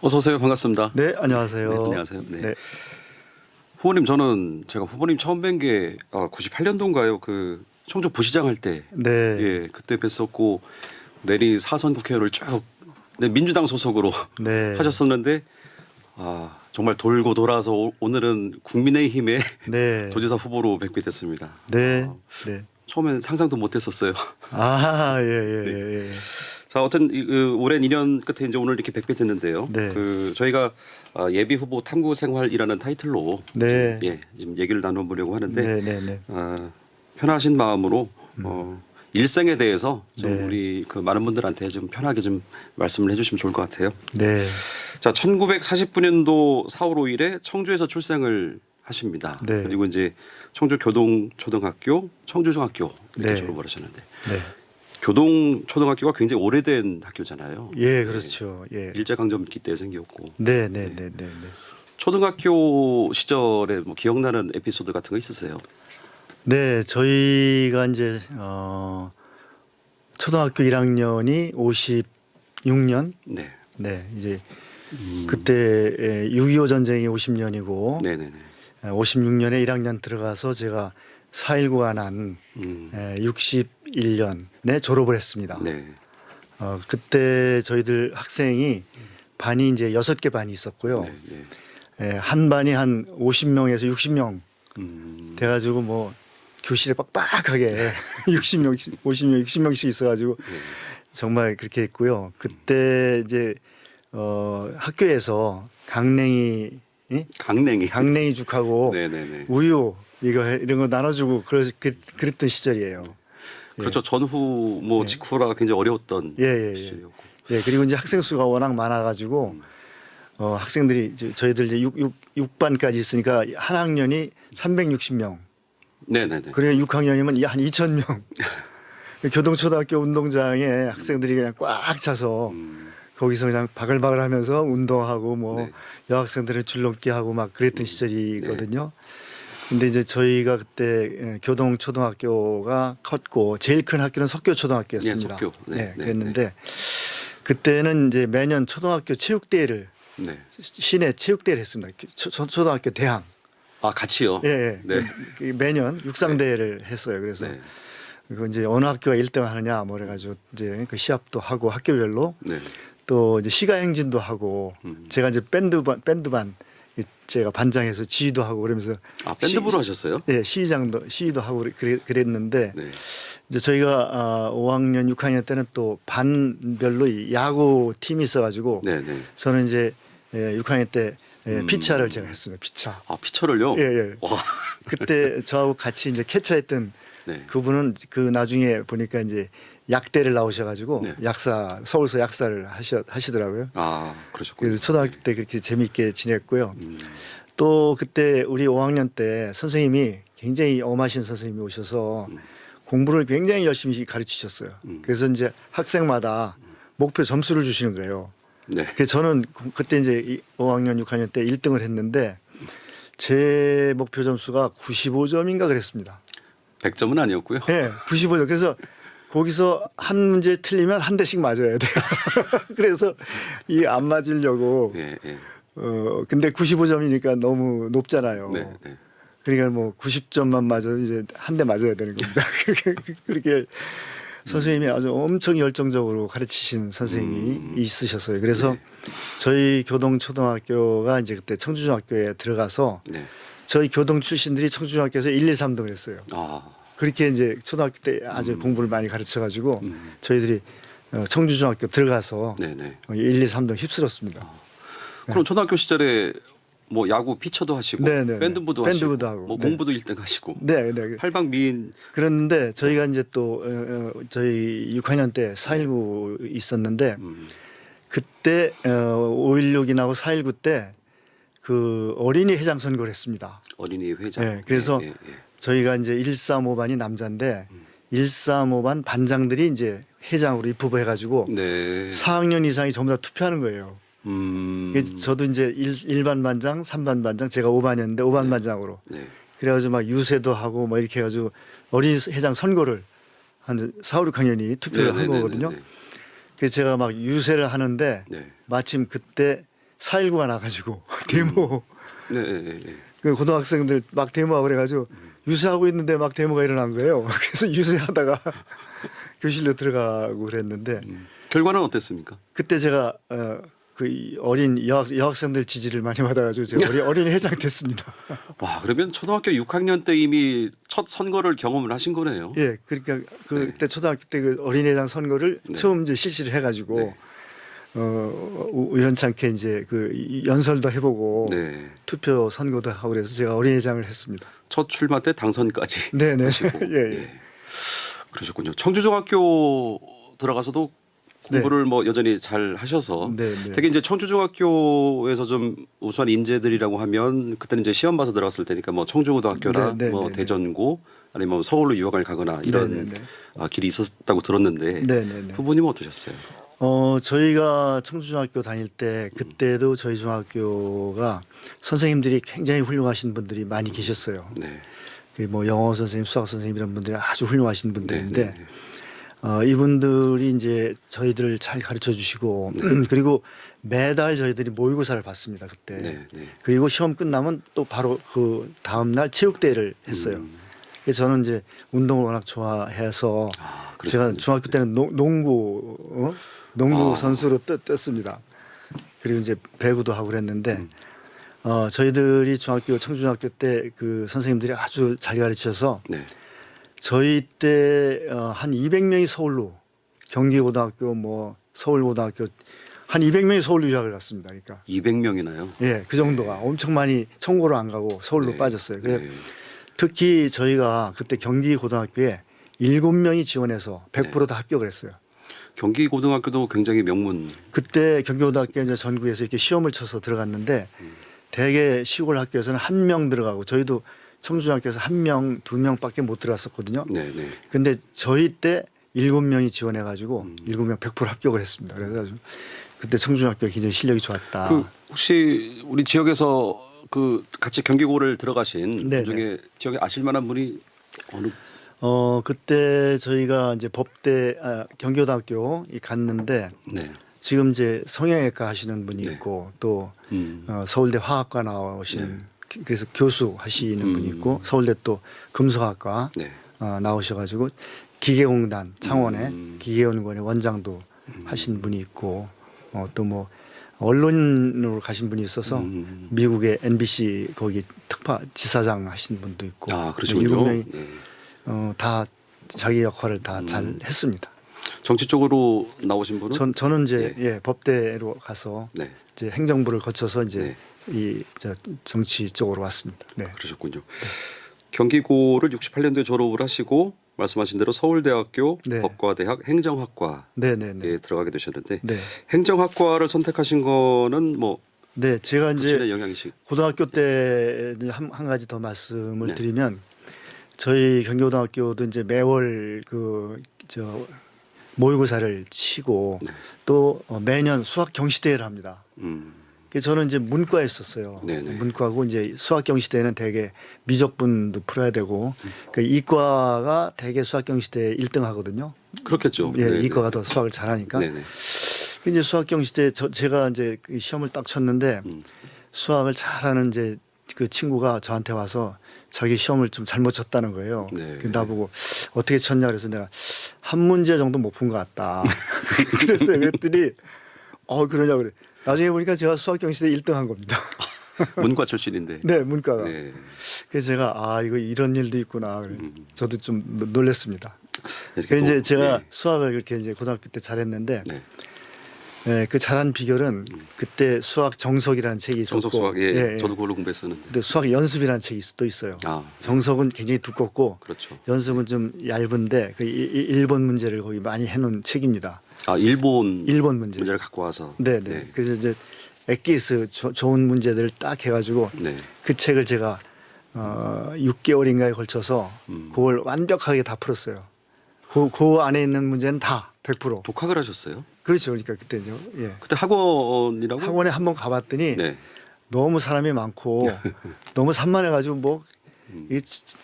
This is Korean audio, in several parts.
어서 오세요. 반갑습니다. 네, 안녕하세요. 네, 안녕하세요. 네. 네. 후보님 저는 제가 후보님 처음 뵌 게 98년도인가요? 그 청주 부시장 할 때. 네. 예, 그때 뵀었고 내리 사선 국회의원을 쭉 민주당 소속으로 네. 하셨었는데 정말 돌고 돌아서 오늘은 국민의힘의 네. 도지사 후보로 뵙게 됐습니다. 네. 네. 처음엔 상상도 못했었어요. 예. 자, 어떤 오랜 인연 끝에 이제 오늘 이렇게 뵙게 됐는데요. 네. 저희가 예비 후보 탐구 생활이라는 타이틀로 네. 지금 얘기를 나눠보려고 하는데 네. 편하신 마음으로 일생에 대해서 좀 네. 우리 그 많은 분들한테 좀 편하게 좀 말씀을 해주시면 좋을 것 같아요. 네. 자, 1949년도 4월 5일에 청주에서 출생을 하십니다. 네. 그리고 이제 청주 교동초등학교, 청주중학교 이렇게 네. 졸업을 하셨는데. 네. 교동초등학교가 굉장히 오래된 학교잖아요. 예, 그렇죠. 예. 일제강점기 때 생겼고. 네. 초등학교 시절에 뭐 기억나는 에피소드 같은 거 있으세요? 네, 저희가 이제 초등학교 1학년이 56년. 네. 네, 이제 그때 6.25 전쟁이 50년이고 네네네. 56년에 1학년 들어가서 제가 4.19가 난 61년에 졸업을 했습니다. 네. 그때 저희들 학생이 반이 이제 6개 반이 있었고요. 네. 한 반이 한 50명에서 60명 돼가지고 뭐 교실에 빡빡하게 60명, 50명, 60명씩 있어가지고 정말 그렇게 했고요. 그때 이제 학교에서 강냉이 죽하고 네네네. 우유 이런 거 나눠주고 그랬던 시절이에요. 그렇죠. 전후 뭐 직후라 굉장히 어려웠던 시절이었고. 예, 그리고 이제 학생 수가 워낙 많아가지고 학생들이 저희들 이제 6반까지 있으니까 한 학년이 360명. 네네네. 그리고 6학년이면 한 2,000명. 교동초등학교 운동장에 학생들이 그냥 꽉 차서 거기서 그냥 바글바글하면서 운동하고 뭐 여학생들은 줄넘기 하고 막 그랬던 시절이거든요. 근데 이제 저희가 그때 교동초등학교가 컸고 제일 큰 학교는 석교초등학교였습니다. 네, 석교. 네, 그랬는데 그때는 이제 매년 초등학교 체육대회를 시내 체육대회를 했습니다. 초등학교 대항. 같이요? 예. 네. 매년 육상대회를 했어요. 그래서 그 이제 어느 학교가 1등 하느냐 뭐 그래가지고 이제 그 시합도 하고 학교별로 또 이제 시가행진도 하고 제가 이제 밴드반 제가 반장에서 지휘도 하고 그러면서 밴드부로 하셨어요? 예, 시위도 하고 그랬는데 이제 저희가 5학년, 6학년 때는 또 반별로 야구 팀이 있어가지고 저는 이제 6학년 때 피차를 제가 했습니다. 피차. 피처를요? 예. 와. 그때 저하고 같이 이제 캐쳐했던 그분은 그 나중에 보니까 이제 약대를 나오셔가지고 서울서 약사를 하시더라고요. 그러셨군요. 그래서 초등학교 때 그렇게 재미있게 지냈고요. 또 그때 우리 5학년 때 선생님이 굉장히 엄하신 선생님이 오셔서 공부를 굉장히 열심히 가르치셨어요. 그래서 이제 학생마다 목표 점수를 주시는 거예요. 그래서 저는 그때 이제 5학년, 6학년 때 1등을 했는데 제 목표 점수가 95점인가 그랬습니다. 100점은 아니었고요. 네, 95점. 그래서 거기서 한 문제 틀리면 한 대씩 맞아야 돼요. 그래서 이 안 맞으려고. 근데 95점이니까 너무 높잖아요. 그러니까 뭐 90점만 맞아도 이제 한 대 맞아야 되는 겁니다. 그렇게 선생님이 아주 엄청 열정적으로 가르치신 선생님이 있으셨어요. 그래서 저희 교동초등학교가 이제 그때 청주중학교에 들어가서 저희 교동 출신들이 청주중학교에서 1, 2, 3등을 했어요. 그렇게 이제 초등학교 때 아주 공부를 많이 가르쳐가지고 저희들이 청주중학교 들어가서 1, 2, 3등 휩쓸었습니다. 그럼 초등학교 시절에 뭐 야구 피처도 하시고 밴드부도 하시고 뭐 공부도 1등 하시고 팔방미인 그랬는데 저희가 이제 또 저희 6학년 때 4.19 있었는데 그때 5.16이 나고 4.19 때 그 어린이 회장 선거를 했습니다. 어린이 회장. 그래서 저희가 이제 135반이 남자인데 135반 반장들이 이제 회장으로 입후보해가지고 4학년 이상이 전부 다 투표하는 거예요. 저도 이제 1반 반장, 3반 반장, 제가 5반이었는데 5반 반장으로. 그래가지고 막 유세도 하고 뭐 이렇게 해가지고 어린이 회장 선거를 한 4, 5, 6학년이 투표를 한 거거든요. 그래서 제가 막 유세를 하는데 마침 그때 4.19가 나가지고 데모. 그 고등학생들 막 데모하고 그래가지고 유세하고 있는데 막 데모가 일어난 거예요. 그래서 유세하다가 교실로 들어가고 그랬는데 결과는 어땠습니까? 그때 제가 그 어린 여학생들 지지를 많이 받아가지고 제가 어린이 회장 됐습니다. 와, 그러면 초등학교 6학년 때 이미 첫 선거를 경험을 하신 거네요. 예, 그러니까 그때 초등학교 때 그 어린이회장 선거를 처음 이제 실시를 해가지고 우연찮게 이제 그 연설도 해보고 투표 선거도 하고 그래서 제가 어린이회장을 했습니다. 첫 출마 때 당선까지. 네네. 하시고. 그러셨군요. 청주중학교 들어가서도 공부를 뭐 여전히 잘 하셔서 되게 이제 청주중학교에서 좀 우수한 인재들이라고 하면 그때는 이제 시험 봐서 들어갔을 테니까 뭐 청주고등학교나 뭐 대전고 아니면 뭐 서울로 유학을 가거나 이런 길이 있었다고 들었는데 부모님은 어떠셨어요? 저희가 청주중학교 다닐 때 그때도 저희 중학교가 선생님들이 굉장히 훌륭하신 분들이 많이 계셨어요. 뭐 영어 선생님, 수학 선생님 이런 분들이 아주 훌륭하신 분들인데 이분들이 이제 저희들을 잘 가르쳐 주시고 그리고 매달 저희들이 모의고사를 봤습니다 그때. 그리고 시험 끝나면 또 바로 그 다음 날 체육대회를 했어요. 그래서 저는 이제 운동을 워낙 좋아해서 제가 중학교 때는 농구 선수로 떴습니다. 그리고 이제 배구도 하고 그랬는데 저희들이 청주중학교 때 그 선생님들이 아주 잘 가르쳐서 저희 때 한 200명이 서울로 경기고등학교 뭐 서울고등학교 한 200명이 서울로 유학을 갔습니다. 그러니까 200명이나요? 예, 그 정도가 엄청 많이 청고로 안 가고 서울로 빠졌어요. 그래서 특히 저희가 그때 경기고등학교에 7명이 지원해서 100% 다 합격을 했어요. 경기고등학교도 굉장히 명문. 그때 경기고등학교 이제 전국에서 이렇게 시험을 쳐서 들어갔는데 대개 시골 학교에서는 1명 들어가고 저희도 청주중학교에서 1명, 2명밖에 못 들어갔었거든요. 근데 저희 때 7명이 지원해가지고 7명 100% 합격을 했습니다. 그래서 그때 청주중학교 굉장히 실력이 좋았다. 그 혹시 우리 지역에서 그 같이 경기고를 들어가신 분 중에 지역에 아실 만한 분이 어느? 그때 저희가 이제 법대 경기고등학교 갔는데 지금 이제 성형외과 하시는 분이 있고 또 서울대 화학과 나오시는 그래서 교수 하시는 분이 있고 서울대 또 금속학과 나오셔가지고 기계공단 창원의 기계연구원의 원장도 하신 분이 있고 또 뭐 언론으로 가신 분이 있어서 미국의 MBC 거기 특파 지사장 하신 분도 있고 그러시군요. 7명이 다 자기 역할을 다 잘 했습니다. 정치 쪽으로 나오신 분은? 저는 이제 법대로 가서 이제 행정부를 거쳐서 이제 정치 쪽으로 왔습니다. 그러셨군요. 경기고를 68년도에 졸업을 하시고 말씀하신 대로 서울대학교 법과대학 행정학과에 들어가게 되셨는데 행정학과를 선택하신 거는 뭐 제가 이제 영향이시... 고등학교 때 한 가지 더 말씀을 드리면 저희 경기고등학교도 이제 매월 모의고사를 치고 또 매년 수학 경시대회를 합니다. 그래서 저는 이제 문과에 있었어요. 문과고 이제 수학 경시대회는 대개 미적분도 풀어야 되고 그러니까 이과가 대개 수학 경시대회 1등 하거든요. 그렇겠죠. 이과가 더 수학을 잘하니까. 이제 수학 경시대 제가 이제 그 시험을 딱 쳤는데 수학을 잘하는 이제 그 친구가 저한테 와서 자기 시험을 좀 잘못 쳤다는 거예요. 나보고 어떻게 쳤냐 그래서 내가 한 문제 정도 못 푼 것 같다. 그랬어요. 그랬더니 그러냐 그래. 나중에 보니까 제가 수학 경시대 1등 한 겁니다. 문과 출신인데. 문과가. 그래서 제가 이거 이런 일도 있구나. 저도 좀 놀랐습니다. 그래서 이제 제가 수학을 그렇게 이제 고등학교 때 잘했는데 그 잘한 비결은 그때 수학 정석이라는 책이 있었고 정석 수학 저도 그걸로 공부했었는데. 근데 수학 연습이라는 책이 또 있어요. 정석은 굉장히 두껍고 연습은 좀 얇은데 그 일본 문제를 거기 많이 해놓은 책입니다. 일본 문제를 갖고 와서. 그래서 이제 엑기스 좋은 문제들을 딱 해가지고 그 책을 제가 6개월인가에 걸쳐서 그걸 완벽하게 다 풀었어요. 그 안에 있는 문제는 다 100%. 독학을 하셨어요? 그렇죠. 그러니까 그때 그때 학원이라고? 학원에 한번 가봤더니 너무 사람이 많고 너무 산만해가지고 뭐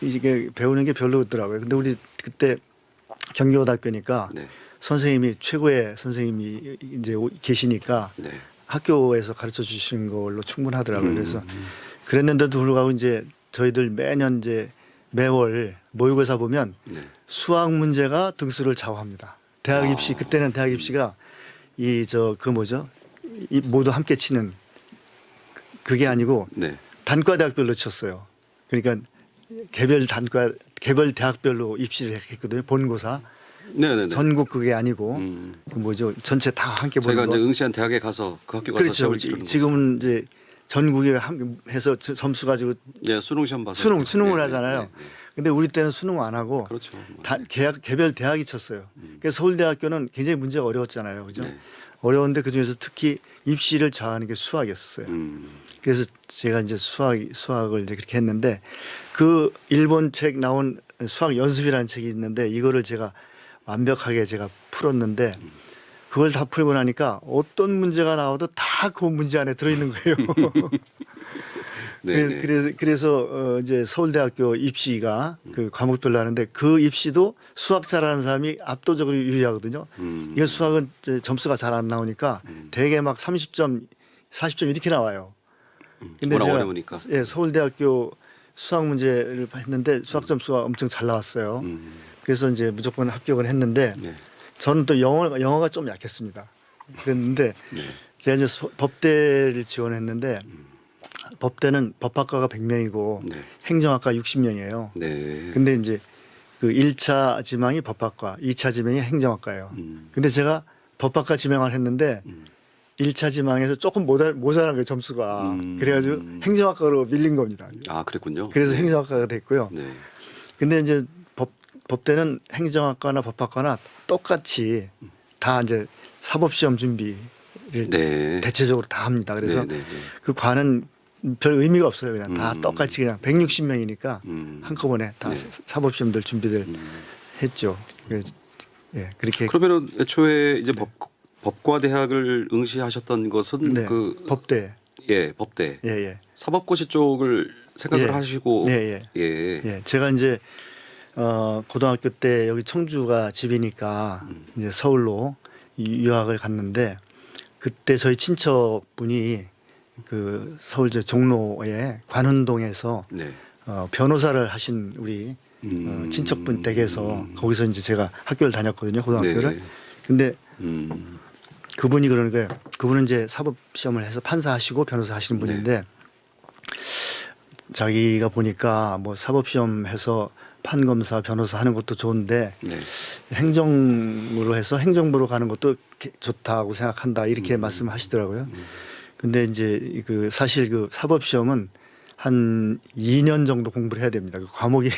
이게 배우는 게 별로 없더라고요. 근데 우리 그때 경기고등학교니까 선생님이 최고의 선생님이 이제 계시니까 학교에서 가르쳐 주시는 걸로 충분하더라고요. 그래서 그랬는데도 불구하고 이제 저희들 매년 이제 매월 모의고사 보면 네. 수학 문제가 등수를 좌우합니다. 대학 입시 그때는 대학 입시가 이 그 뭐죠? 이 모두 함께 치는 그게 아니고 네. 단과 대학별로 쳤어요. 그러니까 개별 대학별로 입시를 했거든요. 본고사. 네네네. 전국 그게 아니고 그 뭐죠? 전체 다 함께 보는 저희가 거. 이제 응시한 대학에 가서 그 학교 가서 그렇죠. 시험을 치르는 거죠. 지금은 이제 전국에 해서 점수 가지고 네, 수능 시험 봐서 수능을 네, 하잖아요. 네, 네. 근데 우리 때는 수능 안 하고 그렇죠. 개별 대학이 쳤어요. 그래서 서울대학교는 굉장히 문제가 어려웠잖아요. 그죠? 네. 어려운데 그중에서 특히 입시를 좌우하는 게 수학이었어요. 그래서 제가 이제 수학을 이제 그렇게 했는데 그 일본 책 나온 수학 연습이라는 책이 있는데 이거를 제가 완벽하게 제가 풀었는데 그걸 다 풀고 나니까 어떤 문제가 나와도 다 그 문제 안에 들어있는 거예요. 네, 그래서 이제 서울대학교 입시가 그 과목별로 하는데 그 입시도 수학 잘하는 사람이 압도적으로 유리하거든요. 이게 수학은 이제 점수가 잘 안 나오니까 대개 막 30점, 40점 이렇게 나와요. 근데 워낙 제가 어려우니까. 예, 서울대학교 수학 문제를 했는데 수학 점수가 엄청 잘 나왔어요. 그래서 이제 무조건 합격을 했는데 네. 저는 또 영어가 좀 약했습니다. 그랬는데 네. 제가 이제 법대를 지원했는데 법대는 법학과가 100명이고 네. 행정학과 60명이에요. 네. 근데 이제 그 1차 지망이 법학과, 2차 지망이 행정학과예요. 근데 제가 법학과 지망을 했는데 1차 지망에서 조금 모자란 거예요, 점수가. 그래가지고 행정학과로 밀린 겁니다. 아, 그랬군요. 그래서 네. 행정학과가 됐고요. 네. 근데 이제 법대는 행정학과나 법학과나 똑같이 다 이제 사법시험 준비를 네. 대체적으로 다 합니다. 그래서 네, 네, 네. 그 과는 별 의미가 없어요. 그냥 다 똑같이 그냥 160명이니까 한꺼번에 다 네. 사법시험들 준비들 했죠. 그래서 예, 그렇게 그러면은 애초에 이제 법과 대학을 응시하셨던 것은 네, 그 법대. 예, 법대. 예, 예. 사법고시 쪽을 생각을 예. 하시고 예, 예. 예. 예, 제가 이제 고등학교 때 여기 청주가 집이니까 이제 서울로 유학을 갔는데 그때 저희 친척분이 그 서울 종로에 관운동에서 네. 변호사를 하신 우리 친척분 댁에서 거기서 이제 제가 학교를 다녔거든요, 고등학교를. 네. 근데 음. 그분이 그러는 거예요. 그분은 이제 사법 시험을 해서 판사하시고 변호사 하시는 분인데 자기가 보니까 뭐 사법 시험 해서 판검사, 변호사 하는 것도 좋은데 네. 행정으로 해서 행정부로 가는 것도 좋다고 생각한다 이렇게 말씀하시더라고요. 근데 이제 그 사실 그 사법 시험은 한 2년 정도 공부를 해야 됩니다. 그 과목이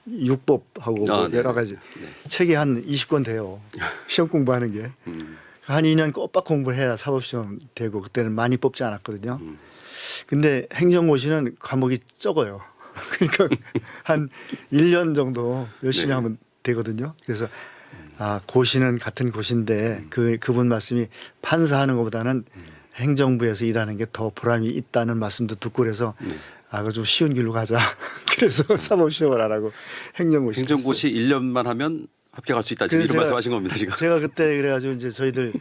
육법하고 뭐 네. 여러 가지 네. 책이 한 20권 돼요. 시험 공부하는 게. 한 2년 꼬박 공부해야 사법시험 되고 그때는 많이 뽑지 않았거든요. 근데 행정고시는 과목이 적어요. 그러니까 한 1년 정도 열심히 네. 하면 되거든요. 그래서 고시는 같은 고시인데 그분 말씀이 판사하는 것보다는 행정부에서 일하는 게 더 보람이 있다는 말씀도 듣고 그래서 그거 좀 쉬운 길로 가자. 그래서 사법시험을 안 하고 행정고시. 행정고시 1년만 하면 합격할 수 있다. 지금 이런 말씀하신 겁니다, 지금. 제가 그때 그래가지고 이제 저희들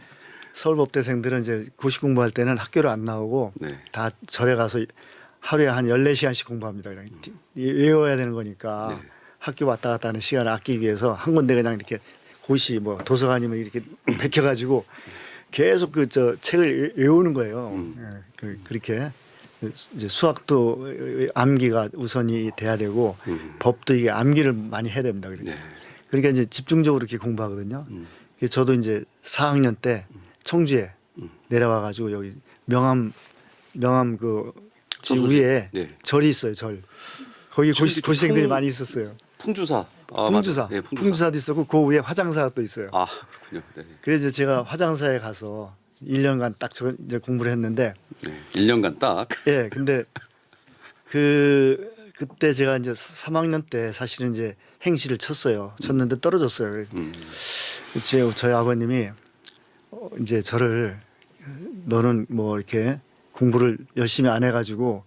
서울법대생들은 이제 고시 공부할 때는 학교를 안 나오고 네. 다 절에 가서 하루에 한 14시간씩 공부합니다. 그냥 외워야 되는 거니까 네. 학교 왔다 갔다 하는 시간을 아끼기 위해서 한 군데 그냥 이렇게 고시 뭐 도서관이면 이렇게 베껴가지고 계속 그 책을 외우는 거예요. 그렇게 이제 수학도 암기가 우선이 돼야 되고 법도 이게 암기를 많이 해야 됩니다. 네. 그러니까 이제 집중적으로 이렇게 공부하거든요. 저도 이제 4학년 때 청주에 내려와 가지고 여기 명암 그 위에 네. 절이 있어요. 절. 거기 고시생들이 많이 있었어요. 풍주사. 풍주사. 네, 풍주사도 있었고 그 위에 화장사가 또 있어요. 아, 그렇군요. 네. 그래서 제가 화장사에 가서 1년간 딱 이제 공부를 했는데 네. 1년간 딱. 예. 근데 그때 제가 이제 3학년 때 사실은 이제 행시를 쳤는데 떨어졌어요. 저희 아버님이 이제 저를 너는 뭐 이렇게 공부를 열심히 안 해가지고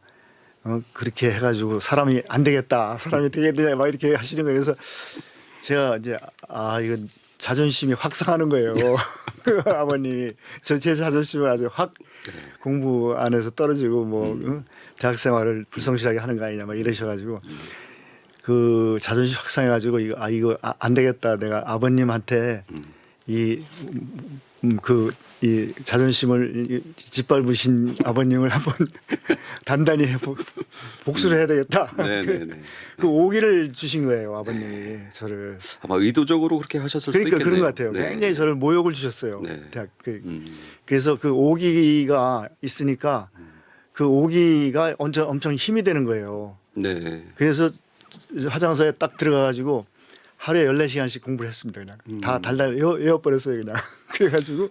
그렇게 해가지고 사람이 안 되겠다, 사람이 되겠냐 막 이렇게 하시는 거예요. 그래서 제가 이제 이건 자존심이 확 상하는 거예요. 그 아버님이 제 자존심을 아주 확 공부 안에서 떨어지고 뭐 대학 생활을 불성실하게 하는 거 아니냐 막 이러셔가지고 그 자존심 확 상해가지고 이거 안 되겠다. 내가 아버님한테 이 자존심을 짓밟으신 아버님을 한번 단단히 복수를 해야 되겠다. 네네네. 그 오기를 주신 거예요, 아버님이 저를. 아마 의도적으로 그렇게 하셨을 수도 있겠네요. 그러니까 그런 것 같아요. 네. 굉장히 저를 모욕을 주셨어요. 네. 대학 그래서 그 오기가 있으니까 그 오기가 엄청 힘이 되는 거예요. 네. 그래서 화장서에 딱 들어가가지고 하루에 14시간씩 공부를 했습니다. 그냥 다 달달 외워버렸어요. 그냥 그래가지고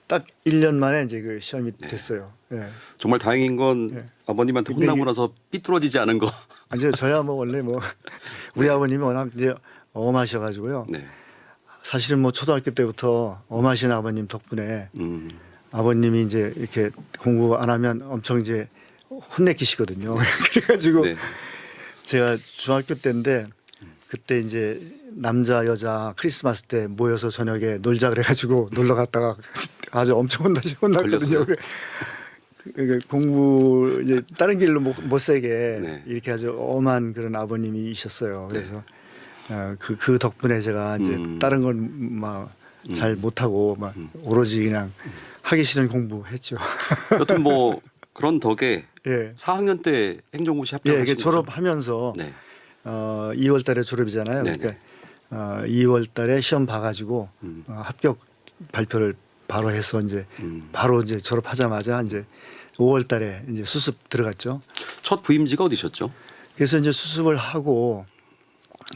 딱 1년 만에 이제 그 시험이 됐어요. 예. 정말 다행인 건 아버님한테 혼나고 나서 삐뚤어지지 않은 거. 아니요, 저야 뭐 원래 뭐 우리 아버님이 워낙 이제 엄하셔가지고요. 네. 사실은 뭐 초등학교 때부터 엄하신 아버님 덕분에 아버님이 이제 이렇게 공부 안 하면 엄청 이제 혼내키시거든요. 그래가지고 네. 제가 중학교 때인데 그때 이제 남자 여자 크리스마스 때 모여서 저녁에 놀자 그래가지고 놀러 갔다가 아주 엄청 혼났거든요. 공부 이제 다른 길로 못 세게 네. 이렇게 아주 엄한 그런 아버님이셨어요. 그래서 그 덕분에 제가 이제 다른 건 막 잘 못하고 막 오로지 그냥 하기 싫은 공부했죠. 여튼 뭐 그런 덕에 예. 4학년 때 행정고시 예, 합격하신 이게 거죠? 졸업하면서 네. 2월 달에 졸업이잖아요. 네네. 그러니까 2월 달에 시험 봐가지고 합격 발표를 바로 해서 이제 바로 이제 졸업하자마자 이제 5월 달에 이제 수습 들어갔죠. 첫 부임지가 어디셨죠? 그래서 이제 수습을 하고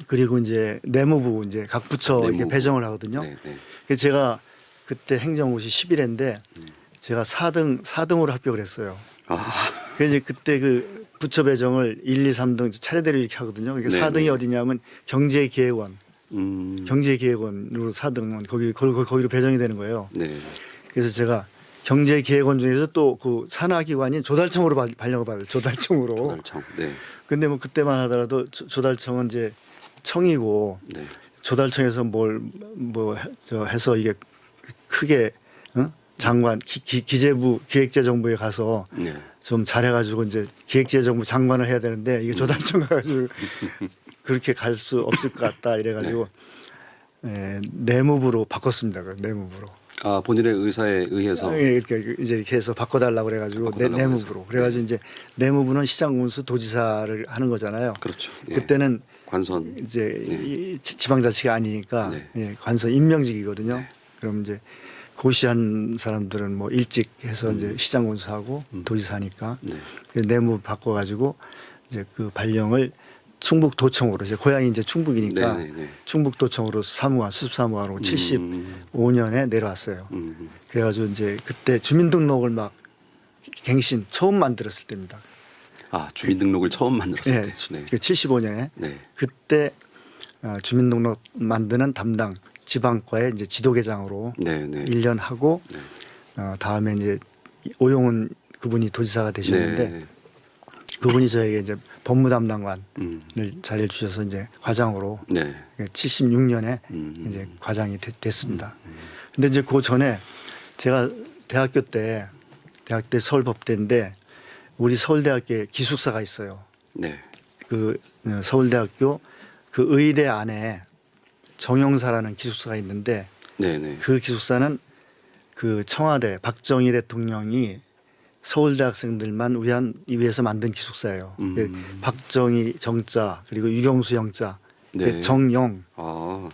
그리고 이제 내무부 이제 각 부처 이렇게 내무부. 배정을 하거든요. 네, 네. 그래서 제가 그때 행정고시 11회인데 제가 4등으로 합격을 했어요. 아, 그래서 이제 그때 그 부처 배정을 1, 2, 3등 차례대로 이렇게 하거든요. 그러니까 네, 4등이 네. 어디냐면 경제기획원으로 4등은 거기로 배정이 되는 거예요. 네. 그래서 제가 경제기획원 중에서 또 그 산하기관인 조달청으로 발령을 받아요. 조달청으로. 조달청. 네. 근데 뭐 그때만 하더라도 조달청은 이제 청이고 네. 조달청에서 해서 이게 크게 장관 기재부 기획재정부에 가서 네. 좀 잘해가지고 이제 기획재정부 장관을 해야 되는데 이게 조달청 가가지고 그렇게 갈 수 없을 것 같다 이래가지고 내무부로 바꿨습니다. 그 내무부로. 아, 본인의 의사에 의해서. 이렇게 이제 이렇게 해서 바꿔달라고 그래가지고 내무부로. 해서. 그래가지고 이제 내무부는 시장군수 도지사를 하는 거잖아요. 그렇죠. 예. 그때는 관선. 이제 이 지방자치가 아니니까 네. 관서 임명직이거든요. 그럼 이제 고시한 사람들은 뭐 일찍 해서 이제 시장군수하고 도지사니까 네. 내무 바꿔가지고 이제 그 발령을 충북도청으로 이제 고향이 이제 충북이니까 네, 네, 네. 충북도청으로 수습사무관으로 75년에 내려왔어요. 그래가지고 이제 그때 주민등록을 막 갱신 처음 만들었을 때입니다. 아, 주민등록을 처음 만들었을 네, 때. 네. 75년에 네. 그때 주민등록 만드는 담당 지방과의 이제 지도계장으로 네, 네. 1년 하고 다음에 이제 오용훈 그분이 도지사가 되셨는데 네. 그분이 저에게 이제 법무담당관을 음. 자리를 주셔서 이제 과장으로 네. 76년에 이제 과장이 됐습니다. 근데 이제 그 전에 제가 대학교 때 서울법대인데 우리 서울대학교에 기숙사가 있어요. 네. 그 서울대학교 그 의대 안에 정영사라는 기숙사가 있는데 네, 네. 그 기숙사는 그 청와대 박정희 대통령이 서울대 학생들만 위해서 만든 기숙사예요. 박정희 정자 그리고 유경수 영자 네. 정영 아.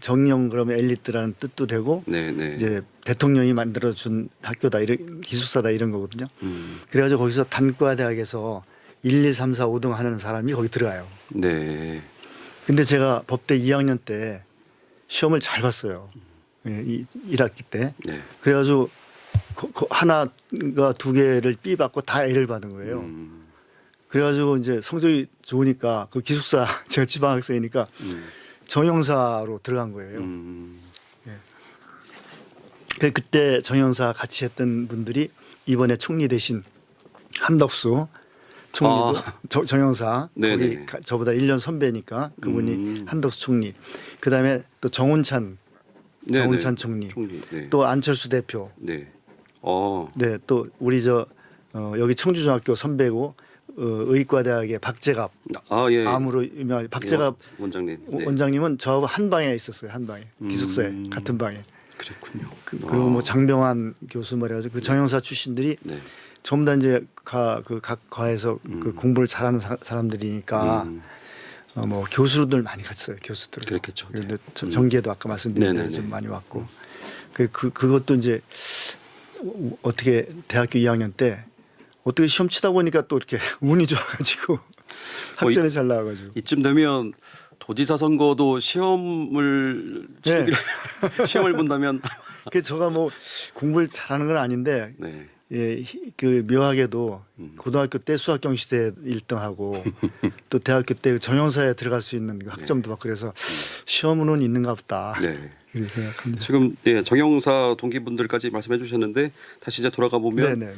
정영 그러면 엘리트라는 뜻도 되고 네, 네. 이제 대통령이 만들어준 학교다 이런 기숙사다 이런 거거든요. 그래가지고 거기서 단과대학에서 1, 2, 3, 4, 5등 하는 사람이 거기 들어가요. 네. 근데 제가 법대 2학년 때 시험을 잘 봤어요. 1학기 때. 네. 그래가지고 하나가 두 개를 B 받고 다 A를 받은 거예요. 그래가지고 이제 성적이 좋으니까 그 기숙사 제가 지방학생이니까 정영사로 들어간 거예요. 그때 정영사 같이 했던 분들이 이번에 총리 되신 한덕수 총리도 정영사 네네. 거기 저보다 1년 선배니까 그분이 한덕수 총리. 그다음에 또 정운찬 총리. 네. 또 안철수 대표. 네. 네, 또 우리 여기 청주중학교 선배고 의과대학의 박재갑. 예. 암으로 유명한 박재갑 원장님. 네. 원장님은 저하고 한 방에 있었어요. 한 방에 기숙사에 같은 방에. 그랬군요. 그리고 뭐 장병환 교수 말이야죠. 그 정영사 출신들이 네. 전부 다 이제 각 과에서 그 공부를 잘하는 사람들이니까 뭐 교수들 많이 갔어요. 교수들. 그렇겠죠. 그런데 정기에도 아까 말씀드린 대로 좀 많이 왔고 그것도 이제 어떻게 대학교 2학년 때 어떻게 시험 치다 보니까 또 이렇게 운이 좋아가지고 학점이 잘 나와가지고 이쯤 되면 도지사 선거도 시험을 치르기로 시험을 본다면 그 제가 뭐 공부를 잘하는 건 아닌데 네. 예, 그 묘하게도 고등학교 때 수학경시대 1등하고 또 대학교 때 정영사에 들어갈 수 있는 그 학점도 받고 그래서 시험은 있는가 보다. 네. 이렇게 생각합니다. 지금 정영사 동기분들까지 말씀해 주셨는데 다시 이제 돌아가 보면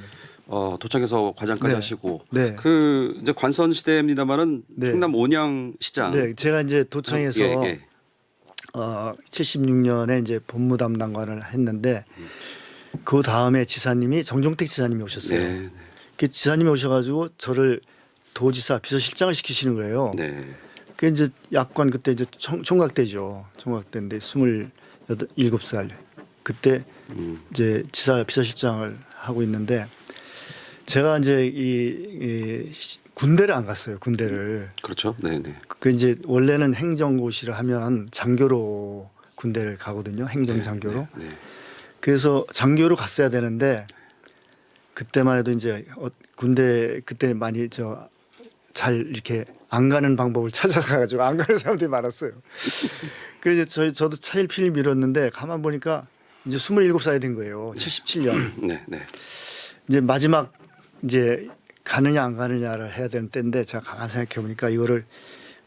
도청에서 과장까지 하시고 그 이제 관선 시대입니다만은 충남 온양 시장. 네, 제가 이제 도청에서 76년에 이제 법무 담당관을 했는데 그 다음에 지사님이 정종택 지사님이 오셨어요. 네. 그 지사님이 오셔가지고 저를 도지사 비서실장을 시키시는 거예요. 네. 그 이제 약관 그때 이제 총각대죠. 총각대인데 27살 그때 이제 지사 비서실장을 하고 있는데 제가 이제 이 군대를 안 갔어요. 군대를. 그렇죠. 네네. 그 이제 원래는 행정고시를 하면 장교로 군대를 가거든요. 행정장교로. 네. 그래서 장교로 갔어야 되는데 그때만 해도 이제 군대 그때 많이 잘 이렇게 안 가는 방법을 찾아가지고 안 가는 사람들이 많았어요. 그래서 저도 차일피일 미뤘는데 가만 보니까 이제 27살이 된 거예요. 77년. 네. 이제 마지막 이제 가느냐 안 가느냐를 해야 되는 때인데 제가 가만히 생각해 보니까 이거를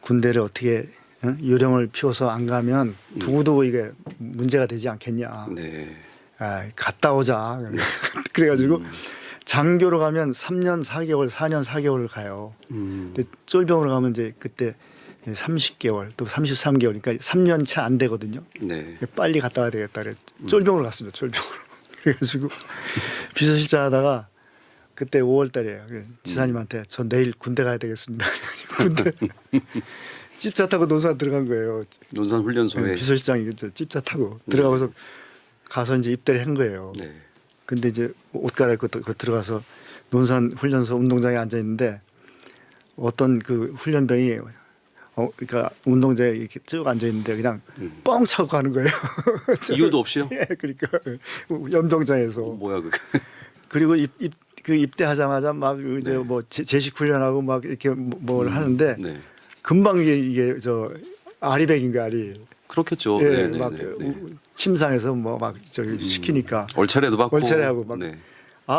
군대를 어떻게 요령을 피워서 안 가면 두고두고 이게 문제가 되지 않겠냐. 네. 갔다 오자. 그래가지고 장교로 가면 3년 4개월, 4년 4개월을 가요. 근데 쫄병으로 가면 이제 그때 30개월 또 33개월 그러니까 3년 채 안 되거든요. 네. 빨리 갔다 와야 되겠다. 그래 쫄병으로 갔습니다. 쫄병으로. 그래가지고 비서실장 하다가 그때 5월 달이에요. 지사님한테 저 내일 군대 가야 되겠습니다. 군대 찝차 타고 논산 들어간 거예요. 논산 훈련소에 비서실장이 찝차 타고 들어가서 가서 이제 입대를 한 거예요. 네. 근데 이제 옷 갈아입고 들어가서 논산 훈련소 운동장에 앉아 있는데 어떤 그 훈련병이 그러니까 운동장에 이렇게 쭉 앉아 있는데 그냥 뻥 차고 가는 거예요. 이유도 없이요? 예, 그러니까 연병장에서. 뭐야 그게? 그리고 입대하자마자 막 이제 뭐 제식 훈련하고 막 이렇게 뭘 하는데 금방 이게 아리백인 거 아리. 그렇겠죠. 예, 막 침상에서 뭐 막 시키니까 얼차례도 받고 얼차례하고 막.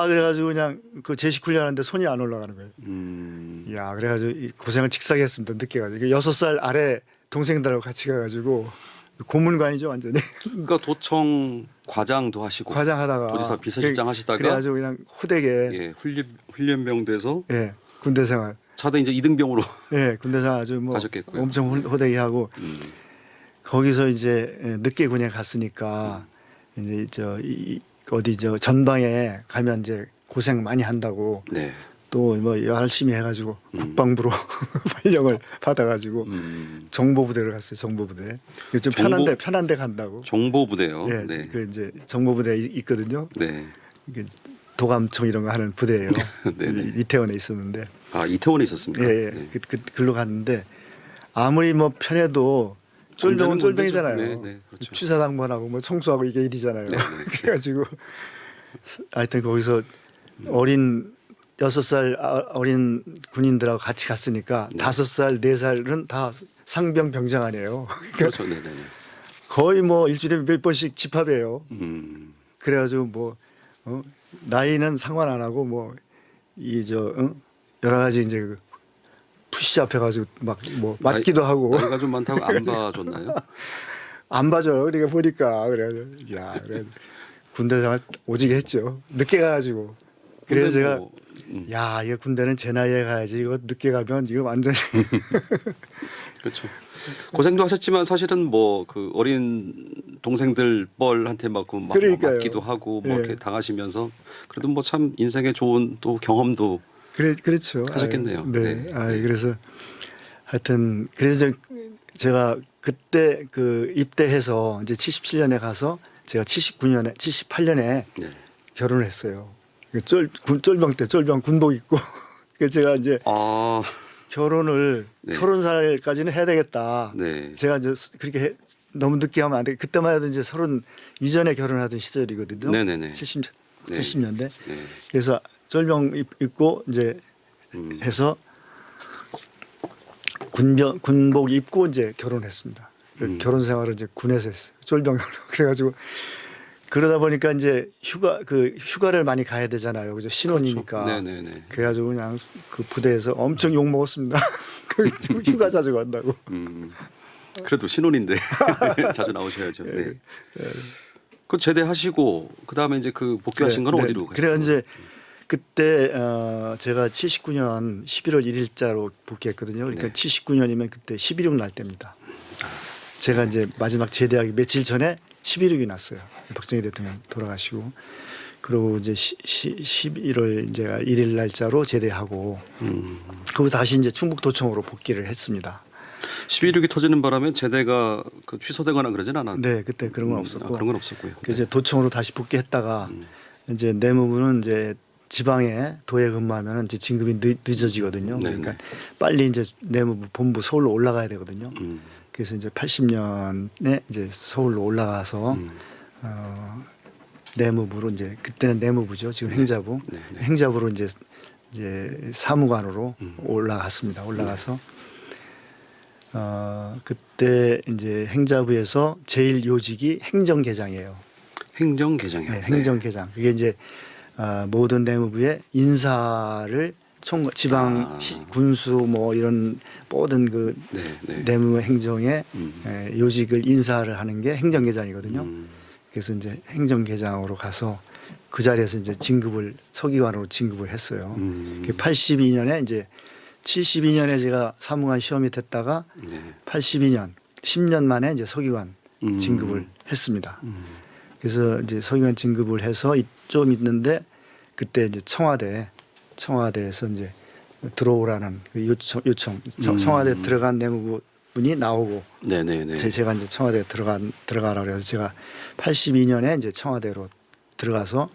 그래가지고 그냥 그 제식 훈련하는데 손이 안 올라가는 거예요. 야, 그래가지고 고생을 직사게 했습니다. 늦게 가지고 6살 아래 동생들하고 같이 가가지고 고문관이죠 완전히. 그러니까 도청 과장도 하시고 과장하다가 도지사 비서실장 하시다가 그래가지고 그냥 호되게 훈련병 돼서 군대 생활. 차대 이제 이등병으로 군대 생활 아주 뭐 가셨겠고요. 엄청 호되게 하고 거기서 이제 늦게 군에 갔으니까 이제 어디 전방에 가면 이제 고생 많이 한다고 또 뭐 열심히 해가지고 국방부로 발령을 받아가지고 정보부대를 갔어요. 정보부대. 좀 편한데 간다고. 정보부대요. 그 이제 정보부대 있거든요. 이게 도감청 이런 거 하는 부대예요. 이태원에 있었는데. 이태원에 있었습니까? 글로 갔는데 아무리 뭐 편해도 쫄병은 쫄병이잖아요. 그렇죠. 취사당번하고 뭐 청소하고 이게 일이잖아요. 그래가지고 하여튼 거기서 어린 6살 어린 군인들하고 같이 갔으니까 5살, 4살은 다 상병 병장 아니에요. 그렇죠. 거의 뭐 일주일에 몇 번씩 집합해요. 그래가지고 뭐 나이는 상관 안 하고 뭐 여러 가지 이제 그 푸시 잡혀가지고 막 뭐 맞기도 하고. 나이가 좀 많다고 안 봐줬나요? 안 봐줘요. 그러니까 보니까 그래 군대 생활 오지게 했죠. 늦게 가가지고. 그래서 제가 야, 이거 군대는 제 나이에 가야지. 이거 늦게 가면 이거 완전히 그렇죠. 고생도 하셨지만 사실은 뭐 그 어린 동생들 뻘한테 막 맞기도 하고 뭐 이렇게 당하시면서 그래도 뭐 참 인생에 좋은 또 경험도 그렇죠. 하셨겠네요. 네. 그래서 하여튼 그래서 제가 그때 그 입대해서 이제 77년에 가서 제가 78년에 결혼을 했어요. 쫄병 때 쫄병 군복 입고 그래서 제가 이제 결혼을 30살까지는 해야 되겠다. 제가 이제 그렇게 너무 늦게 하면 안 돼. 그때만 해도 이제 30 이전에 결혼하던 시절이거든요. 70년대. 그래서 쫄병 입고 이제 해서 군복 입고 이제 결혼했습니다. 결혼 생활을 이제 군에서 했어요. 쫄병으로. 그래가지고 그러다 보니까 이제 휴가를 많이 가야 되잖아요. 그죠? 신혼이니까. 그렇죠. 그래가지고 그냥 그 부대에서 엄청 욕 먹었습니다. 휴가 자주 간다고. 그래도 신혼인데 자주 나오셔야죠. 그 제대하시고 그 다음에 이제 그 복귀하신 건 어디로 가셨어요? 그래 이제 그때 제가 79년 11월 1일자로 복귀했거든요. 그러니까 79년이면 그때 11.6 날 때입니다. 제가 이제 마지막 제대하기 며칠 전에 11.6이 났어요. 박정희 대통령 돌아가시고. 그리고 이제 11월 이제 1일 날짜로 제대하고 그리고 다시 이제 충북도청으로 복귀를 했습니다. 11.6이 터지는 바람에 제대가 그 취소되거나 그러진 않았나요? 네, 그때 그런 건 없었고. 그런 건 없었고요. 그래서 도청으로 다시 복귀했다가 이제 내무부는 이제 지방에 도에 근무하면 이제 진급이 늦어지거든요. 그러니까 빨리 이제 내무부 본부 서울로 올라가야 되거든요. 그래서 이제 80년에 이제 서울로 올라가서 내무부로 이제 그때는 내무부죠. 지금 행자부. 행자부로 이제 사무관으로 올라갔습니다. 올라가서 그때 이제 행자부에서 제일 요직이 행정계장이에요. 행정계장이요. 네, 행정계장. 그게 이제 모든 내무부의 인사를 지방 군수 뭐 이런 모든 그 내무 행정의 요직을 인사를 하는 게 행정계장이거든요. 그래서 이제 행정계장으로 가서 그 자리에서 이제 서기관으로 진급을 했어요. 82년에 이제 72년에 제가 사무관 시험이 됐다가 82년 10년 만에 이제 서기관 진급을 했습니다. 그래서 이제 서기관 진급을 해서 좀 있는데 그때 이제 청와대에서 이제 들어오라는 그 요청 청와대 들어간 내무부 분이 나오고 제가 이제 청와대에 들어가라 그래서 제가 82년에 이제 청와대로 들어가서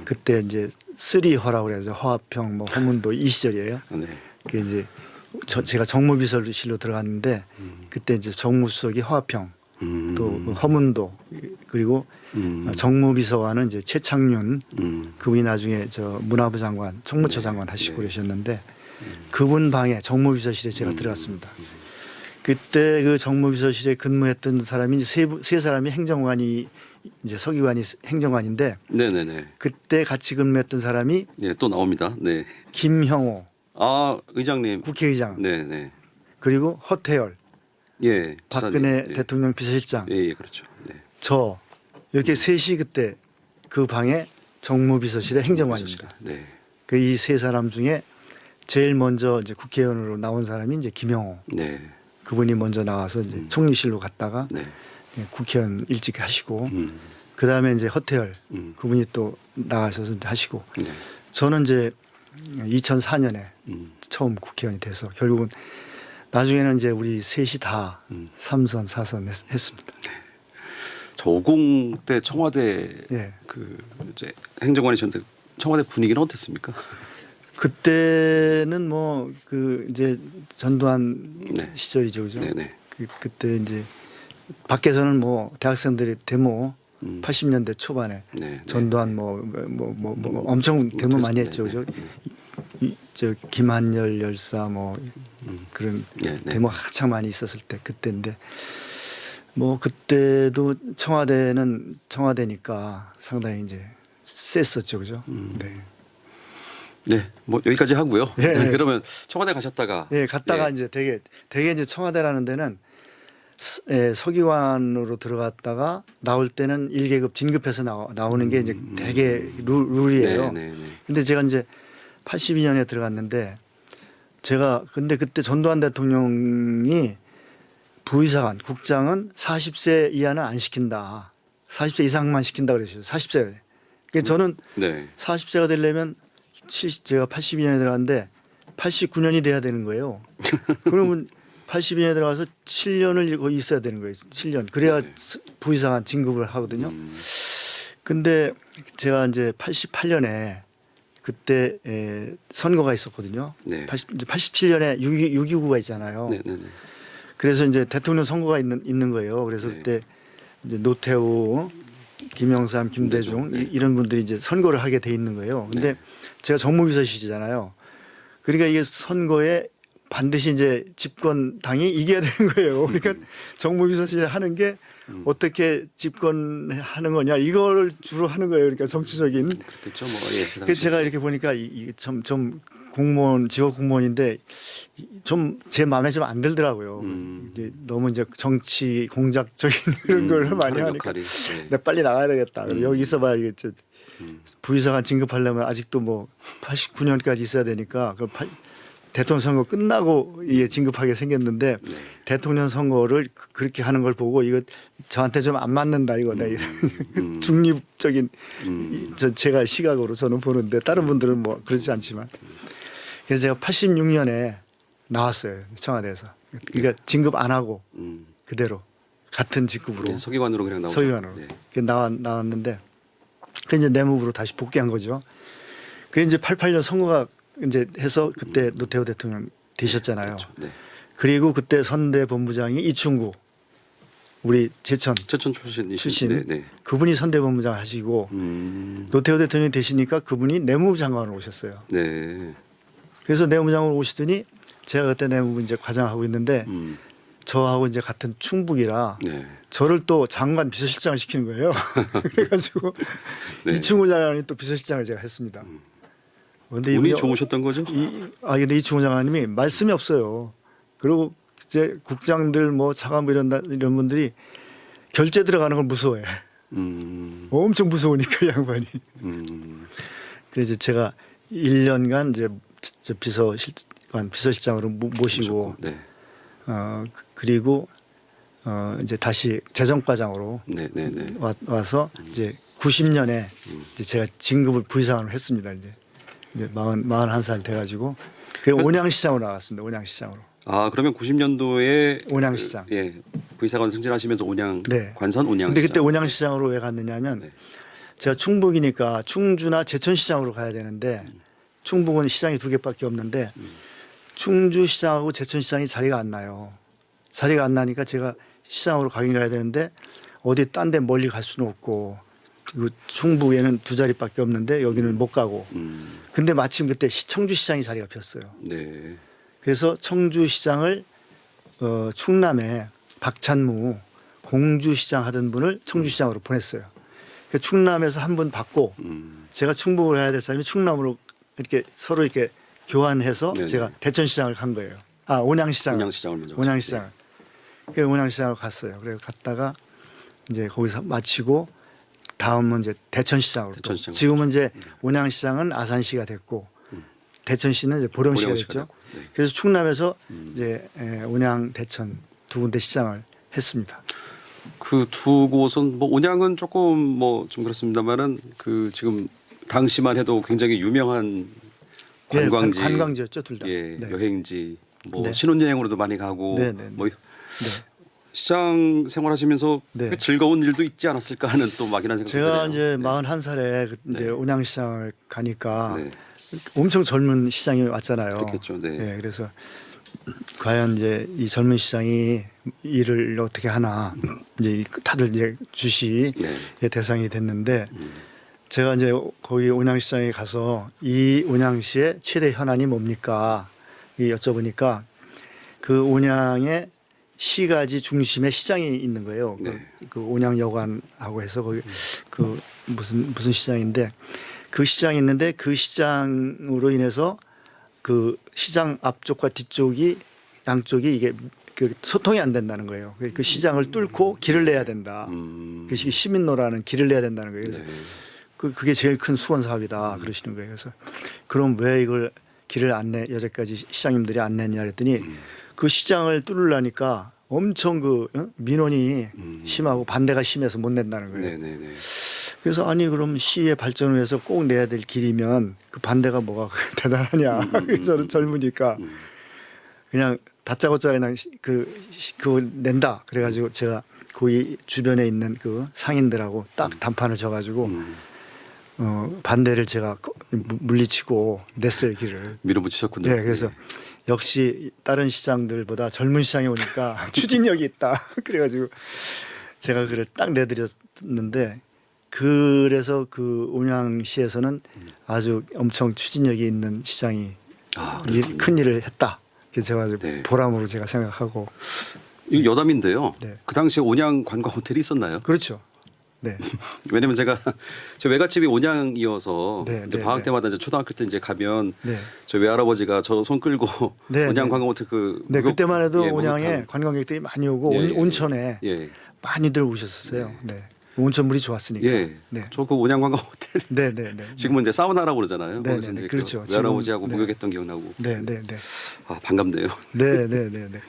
그때 이제 3허라고 그래서 허화평 뭐 허문도 이 시절이에요. 그 이제 제가 정무비서실로 들어갔는데 그때 이제 정무수석이 허화평 또 허문도 그리고 정무비서관은 이제 최창륜 그분이 나중에 저 문화부 장관 총무처 장관 하시고 그러셨는데 그분 방에 정무비서실에 제가 들어갔습니다. 그때 그 정무비서실에 근무했던 사람이 이제 세 사람이 행정관이 이제 서기관이 행정관인데 그때 같이 근무했던 사람이 또 나옵니다. 김형호 의장님 국회의장 그리고 허태열 박근혜 대통령 비서실장 그렇죠. 저 이렇게 셋이 그때 그 방에 정무비서실의 행정관입니다. 그 이 세 사람 중에 제일 먼저 이제 국회의원으로 나온 사람이 이제 김영호. 그분이 먼저 나와서 이제 총리실로 갔다가 국회의원 일찍 하시고 그 다음에 이제 허태열 그분이 또 나가셔서 이제 하시고 저는 이제 2004년에 처음 국회의원이 돼서 결국은 나중에는 이제 우리 셋이 다 3선, 4선 했습니다. 저 50 때 청와대 그 이제 행정관이셨는데 청와대 분위기는 어땠습니까? 그때는 뭐 그 이제 전두환 시절이죠, 그죠? 그때 이제 밖에서는 뭐 대학생들이 데모 80년대 초반에 전두환 뭐 엄청 데모 많이 했죠, 그죠? 저 김한열 열사 뭐 그런 데모가 한창 많이 있었을 때 그때인데 뭐 그때도 청와대는 청와대니까 상당히 이제 셌었죠, 그죠? 뭐 여기까지 하고요. 그러면 청와대 가셨다가 갔다가 이제 되게 이제 청와대라는 데는 서기관으로 들어갔다가 나올 때는 1계급 진급해서 나오는 게 이제 되게 룰이에요. 근데 제가 이제 82년에 들어갔는데 제가 근데 그때 전두환 대통령이 부의사관, 국장은 40세 이하는 안 시킨다. 40세 이상만 시킨다 그러셨어요. 40세. 그러니까 저는 네. 40세가 되려면 제가 82년에 들어갔는데 89년이 돼야 되는 거예요. 그러면 82년에 들어가서 7년을 거기 있어야 되는 거예요. 7년. 그래야 네. 부의사관 진급을 하거든요. 근데 제가 이제 88년에 그때 선거가 있었거든요. 네. 87년에 6.29가 있잖아요. 네, 네, 네. 그래서 이제 대통령 선거가 있는 거예요. 그래서 네. 그때 이제 노태우, 김영삼, 김대중 네. 이런 분들이 이제 선거를 하게 돼 있는 거예요. 근데 네. 제가 정무비서실이잖아요. 그러니까 이게 선거에 반드시 이제 집권당이 이겨야 되는 거예요. 그러니까 정무비서실이 하는 게 어떻게 집권하는 거냐 이거를 주로 하는 거예요. 그러니까 정치적인. 그렇죠. 뭐 예. 그래서 제가 이렇게 보니까 이게 좀 공무원 직업 공무원인데 좀 제 마음에 좀 안 들더라고요. 이제 너무 이제 정치 공작적인 그런 걸 많이 하니까 네. 내가 빨리 나가야 되겠다. 여기 있어봐야 이게 부의사관 진급하려면 아직도 뭐 89년까지 있어야 되니까 그 대통령 선거 끝나고 이게 진급하게 생겼는데 네. 대통령 선거를 그렇게 하는 걸 보고 이거 저한테 좀 안 맞는다 이거 중립적인 제가 시각으로 저는 보는데 다른 분들은 뭐 그렇지 않지만 그래서 제가 86년에 나왔어요 청와대에서. 그러니까 진급 안 하고 그대로 같은 직급으로 네, 서기관으로 그냥 나오죠. 서기관으로 네. 나왔는데 그 이제 내무부로 다시 복귀한 거죠. 그 이제 88년 선거가 이제 해서 그때 노태우 대통령 되셨잖아요. 그렇죠. 네. 그리고 그때 선대 본부장이 이충구 우리 제천 출신. 네, 네. 그분이 선대 본부장 하시고 노태우 대통령이 되시니까 그분이 내무부 장관으로 오셨어요. 네. 그래서 내무장으로 오시더니 제가 그때 내무부 이제 과장하고 있는데 저하고 이제 같은 충북이라 네. 저를 또 장관 비서실장을 시키는 거예요. 그래가지고 네. 이충구 장관이 또 비서실장을 제가 했습니다. 근데 운이 좋으셨던 거죠? 근데 이충구 장관님이 말씀이 없어요. 그리고 이제 국장들 뭐 차관부 이런 분들이 결제 들어가는 걸 무서워해. 엄청 무서우니까 이 양반이. 그래서 제가 1년간 이제 비서실장으로 모시고 네. 그리고 이제 다시 재정과장으로 네, 네, 네. 와서 이제 90년에 이제 제가 진급을 부의사관으로 했습니다. 이제 41살 돼가지고 그 온양시장으로 나갔습니다. 온양시장으로. 아 그러면 90년도에 온양시장. 예 부의사관 승진하시면서 온양 네. 관선 온양시장. 근데 그때 온양시장으로 왜 갔느냐면 네. 제가 충북이니까 충주나 제천시장으로 가야 되는데 충북은 시장이 2개밖에 없는데 충주시장하고 제천시장이 자리가 안 나요. 자리가 안 나니까 제가 시장으로 가긴 가야 되는데 어디 딴 데 멀리 갈 수는 없고 그리고 충북에는 2자리밖에 없는데 여기는 못 가고 근데 마침 그때 청주시장이 자리가 비었어요. 네. 그래서 청주시장을 충남에 박찬무 공주시장 하던 분을 청주시장으로 보냈어요. 그래서 충남에서 한 분 받고 제가 충북을 해야 될 사람이 충남으로 이렇게 서로 이렇게 교환해서 네네. 제가 대천시장을 간 거예요. 온양시장을 먼저. 온양시장을. 그래서 온양시장을 갔어요. 그래서 갔다가 이제 거기서 마치고 다음은 이제 대천시장으로. 대천시장. 지금은 이제 온양시장은 아산시가 됐고 대천시는 이제 보령시가 됐죠. 됐고. 네. 그래서 충남에서 이제 온양, 대천 두 군데 시장을 했습니다. 그 두 곳은 뭐 온양은 조금 뭐 좀 그렇습니다만은 그 지금 당시만 해도 굉장히 유명한 관광지, 관광지였죠, 둘 다. 예, 네. 여행지, 뭐 네. 신혼여행으로도 많이 가고, 네, 네, 네. 뭐 네. 시장 생활하시면서 네. 꽤 즐거운 일도 있지 않았을까 하는 또 막연한 생각이 제가 드네요. 이제 41살에 이제 네. 온양시장을 가니까 네. 엄청 젊은 시장이 왔잖아요. 그렇겠죠. 네. 예, 그래서 과연 이제 이 젊은 시장이 일을 어떻게 하나 이제 다들 이제 주시의 네. 대상이 됐는데 제가 이제 거기 온양시장에 가서 이 온양시의 최대 현안이 뭡니까? 이 여쭤보니까 그 온양에 시가지 중심에 시장이 있는 거예요. 네. 그 온양여관하고 해서 거기 그 무슨 시장인데 그 시장이 있는데 그 시장으로 인해서 그 시장 앞쪽과 뒤쪽이 양쪽이 이게 그 소통이 안 된다는 거예요. 그 시장을 뚫고 길을 내야 된다. 그 시민로라는 길을 내야 된다는 거예요. 그래서 네. 그게 제일 큰 수원 사업이다 그러시는 거예요. 그래서 그럼 왜 이걸 길을 안 내 여태까지 시장님들이 안 냈냐 그랬더니 그 시장을 뚫으려니까 엄청 그 민원이 심하고 반대가 심해서 못 낸다는 거예요. 네네네. 그래서 아니 그럼 시의 발전을 위해서 꼭 내야 될 길이면 그 반대가 뭐가 대단하냐. 저는 젊으니까 그냥 다짜고짜 그냥 그거 낸다. 그래가지고 제가 거기 주변에 있는 그 상인들하고 딱 단판을 져가지고 반대를 제가 물리치고 냈어요 길을. 밀어붙이셨군요. 네, 그래서 역시 다른 시장들보다 젊은 시장에 오니까 추진력이 있다. 그래가지고 제가 그를 딱 내드렸는데 그래서 그 온양시에서는 아주 엄청 추진력이 있는 시장이 큰 일을 했다. 그래서 제가 아주 네. 보람으로 제가 생각하고. 이 여담인데요. 네. 그 당시에 온양 관광 호텔이 있었나요? 그렇죠. 네. 왜냐면 제가 저 외갓집이 온양이어서 네, 이제 네, 방학 네. 때마다 이제 초등학교 때 이제 가면 네. 저 외할아버지가 저 손 끌고 네, 온양 네. 관광 호텔 그 네, 그때만 해도 예, 온양에 목욕탕. 관광객들이 많이 오고 예, 예, 온천에 예. 많이들 오셨었어요. 네. 온천물이 좋았으니까. 예. 네. 저 그 온양 관광 호텔 네, 네, 네. 지금은 이제 사우나라고 그러잖아요. 네, 거기서 네, 이제 네. 그렇죠. 그 외할아버지하고 지금, 목욕했던 기억나고. 네, 네, 네. 아, 반갑네요. 네, 네, 네, 네.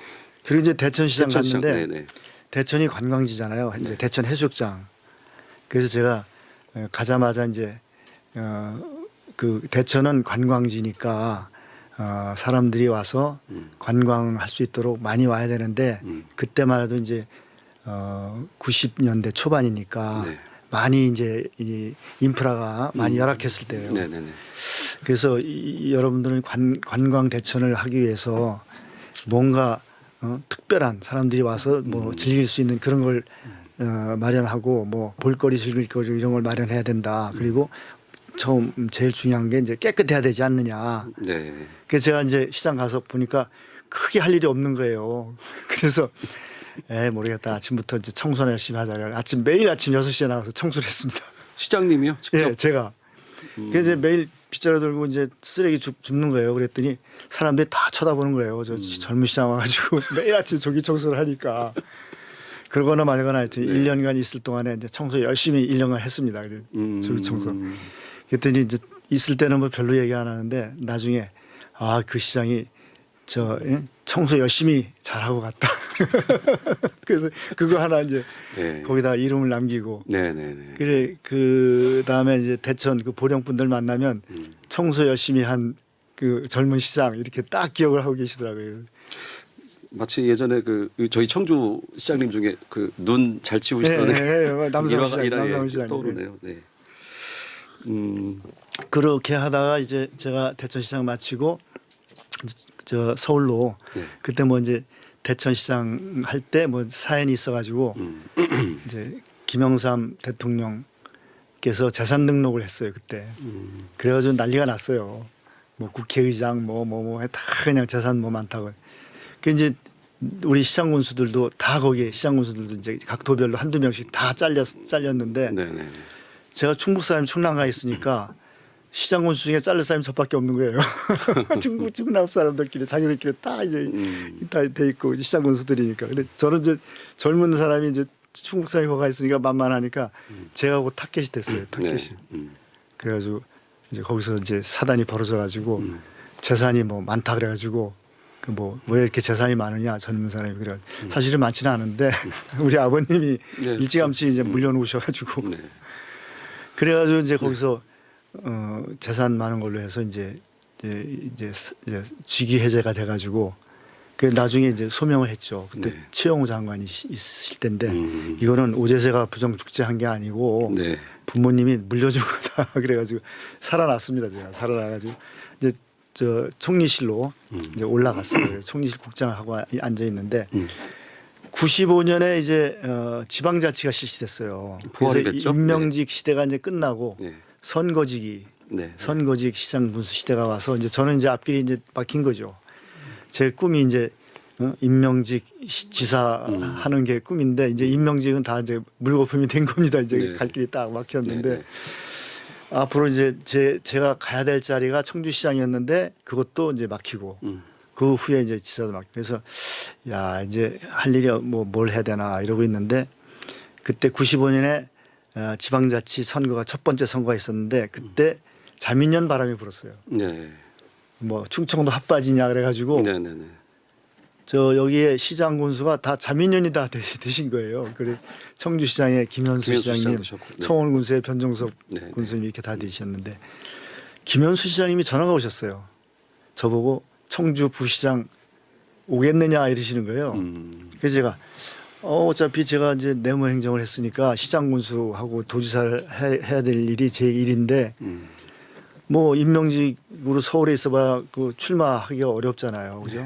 그리고 이제 대천시장 대천시장, 갔는데 네네. 대천이 관광지잖아요. 이제 대천 해수욕장. 그래서 제가 가자마자 이제 그 대천은 관광지니까 사람들이 와서 관광할 수 있도록 많이 와야 되는데 그때만 해도 이제 90년대 초반이니까 네. 많이 이제 이 인프라가 많이 열악했을 때예요. 네네네. 그래서 여러분들은 관광 대천을 하기 위해서 뭔가 특별한 사람들이 와서 뭐 즐길 수 있는 그런 걸 마련하고 뭐 볼거리 즐길 거리 이런 걸 마련해야 된다. 그리고 처음 제일 중요한 게 이제 깨끗해야 되지 않느냐. 네. 그래서 제가 이제 시장 가서 보니까 크게 할 일이 없는 거예요. 그래서 모르겠다. 아침부터 이제 청소나 열심히 하자. 매일 아침 6시에 나가서 청소를 했습니다. 시장님이요? 직접? 예, 제가. 그래서 이제 매일 빗자루 들고 이제 쓰레기 줍는 거예요. 그랬더니 사람들이 다 쳐다보는 거예요. 저 젊은 시장 와가지고 매일 아침 조기 청소를 하니까. 그러거나 말거나 하여튼 1년간 있을 동안에 이제 청소 열심히 1년간 했습니다. 조기 청소. 그랬더니 이제 있을 때는 뭐 별로 얘기 안 하는데 나중에 그 시장이 청소 열심히 잘하고 갔다. 그래서 그거 하나 이제 네. 거기다 이름을 남기고. 네네네. 그래 그 다음에 이제 대천 그 보령분들 만나면 청소 열심히 한 그 젊은 시장 이렇게 딱 기억을 하고 계시더라고요. 마치 예전에 그 저희 청주 시장님 중에 그 눈 잘 치우시던 남성 시장 떠오르네요. 네. 그렇게 하다가 이제 제가 대천시장 마치고 저 서울로 그때 뭐 이제 대천시장 할 때 뭐 사연이 있어가지고 이제 김영삼 대통령께서 재산 등록을 했어요 그때. 그래가지고 난리가 났어요. 뭐 국회의장 다 그냥 재산 뭐 많다고. 그 이제 우리 시장 군수들도 다 거기에 시장 군수들도 이제 각 도별로 한두 명씩 다 잘렸는데 네네. 제가 충북 사람이 충남가 있으니까 시장 군수 중에 잘릴 사람이 저밖에 없는 거예요. 충남 사람들끼리 자기들끼리 다 이제 다 돼 있고 시장 군수들이니까. 근데 저는 이제 젊은 사람이 이제 충북 사람이 거가 있으니까 만만하니까 제가 그 타켓이 됐어요. 타켓이. 그래가지고 이제 거기서 이제 사단이 벌어져가지고 재산이 뭐 많다 그래가지고 그 뭐 왜 이렇게 재산이 많으냐 젊은 사람이 그래. 사실은 많지는 않은데 우리 아버님이 일찌감치 이제 물려놓으셔가지고 그래가지고 이제 거기서 재산 많은 걸로 해서 이제 직위 해제가 돼가지고 그 나중에 이제 소명을 했죠. 그때 최영우 장관이 있으실 텐데 이거는 오제세가 부정축제한 게 아니고 부모님이 물려준 거다. 그래가지고 살아났습니다. 제가 살아나가지고 이제 저 총리실로 이제 올라갔어요. 총리실 국장을 하고 앉아 있는데 95년에 이제 지방자치가 실시됐어요. 그래서 임명직 시대가 이제 끝나고 선거직이 선거직 시장 군수 시대가 와서 이제 저는 이제 앞길이 이제 막힌 거죠. 제 꿈이 이제 임명직 지사 하는 게 꿈인데 이제 임명직은 다 이제 물거품이 된 겁니다. 이제 갈 길이 딱 막혔는데 앞으로 이제 제가 가야 될 자리가 청주시장이었는데 그것도 이제 막히고 그 후에 이제 지사도 막히고 그래서 야 이제 할 일이 뭐 뭘 해야 되나 이러고 있는데 그때 95년에 지방자치 선거가 첫 번째 선거가 있었는데 그때 자민련 바람이 불었어요. 네. 뭐 충청도 핫바지냐 그래가지고 네네네. 저 여기에 시장 군수가 다 자민련이 다 되신 거예요. 그래 청주시장의 김현수 시장님, 네. 청원군수의 변종석 네. 군수님 이렇게 다 되셨는데 김현수 시장님이 전화가 오셨어요. 저보고 청주 부시장 오겠느냐 이러시는 거예요. 그래서 제가 어차피 제가 이제 내무 행정을 했으니까 시장 군수하고 도지사를 해야 될 일이 제 일인데 뭐 임명직으로 서울에 있어봐야 그 출마하기가 어렵잖아요, 그죠?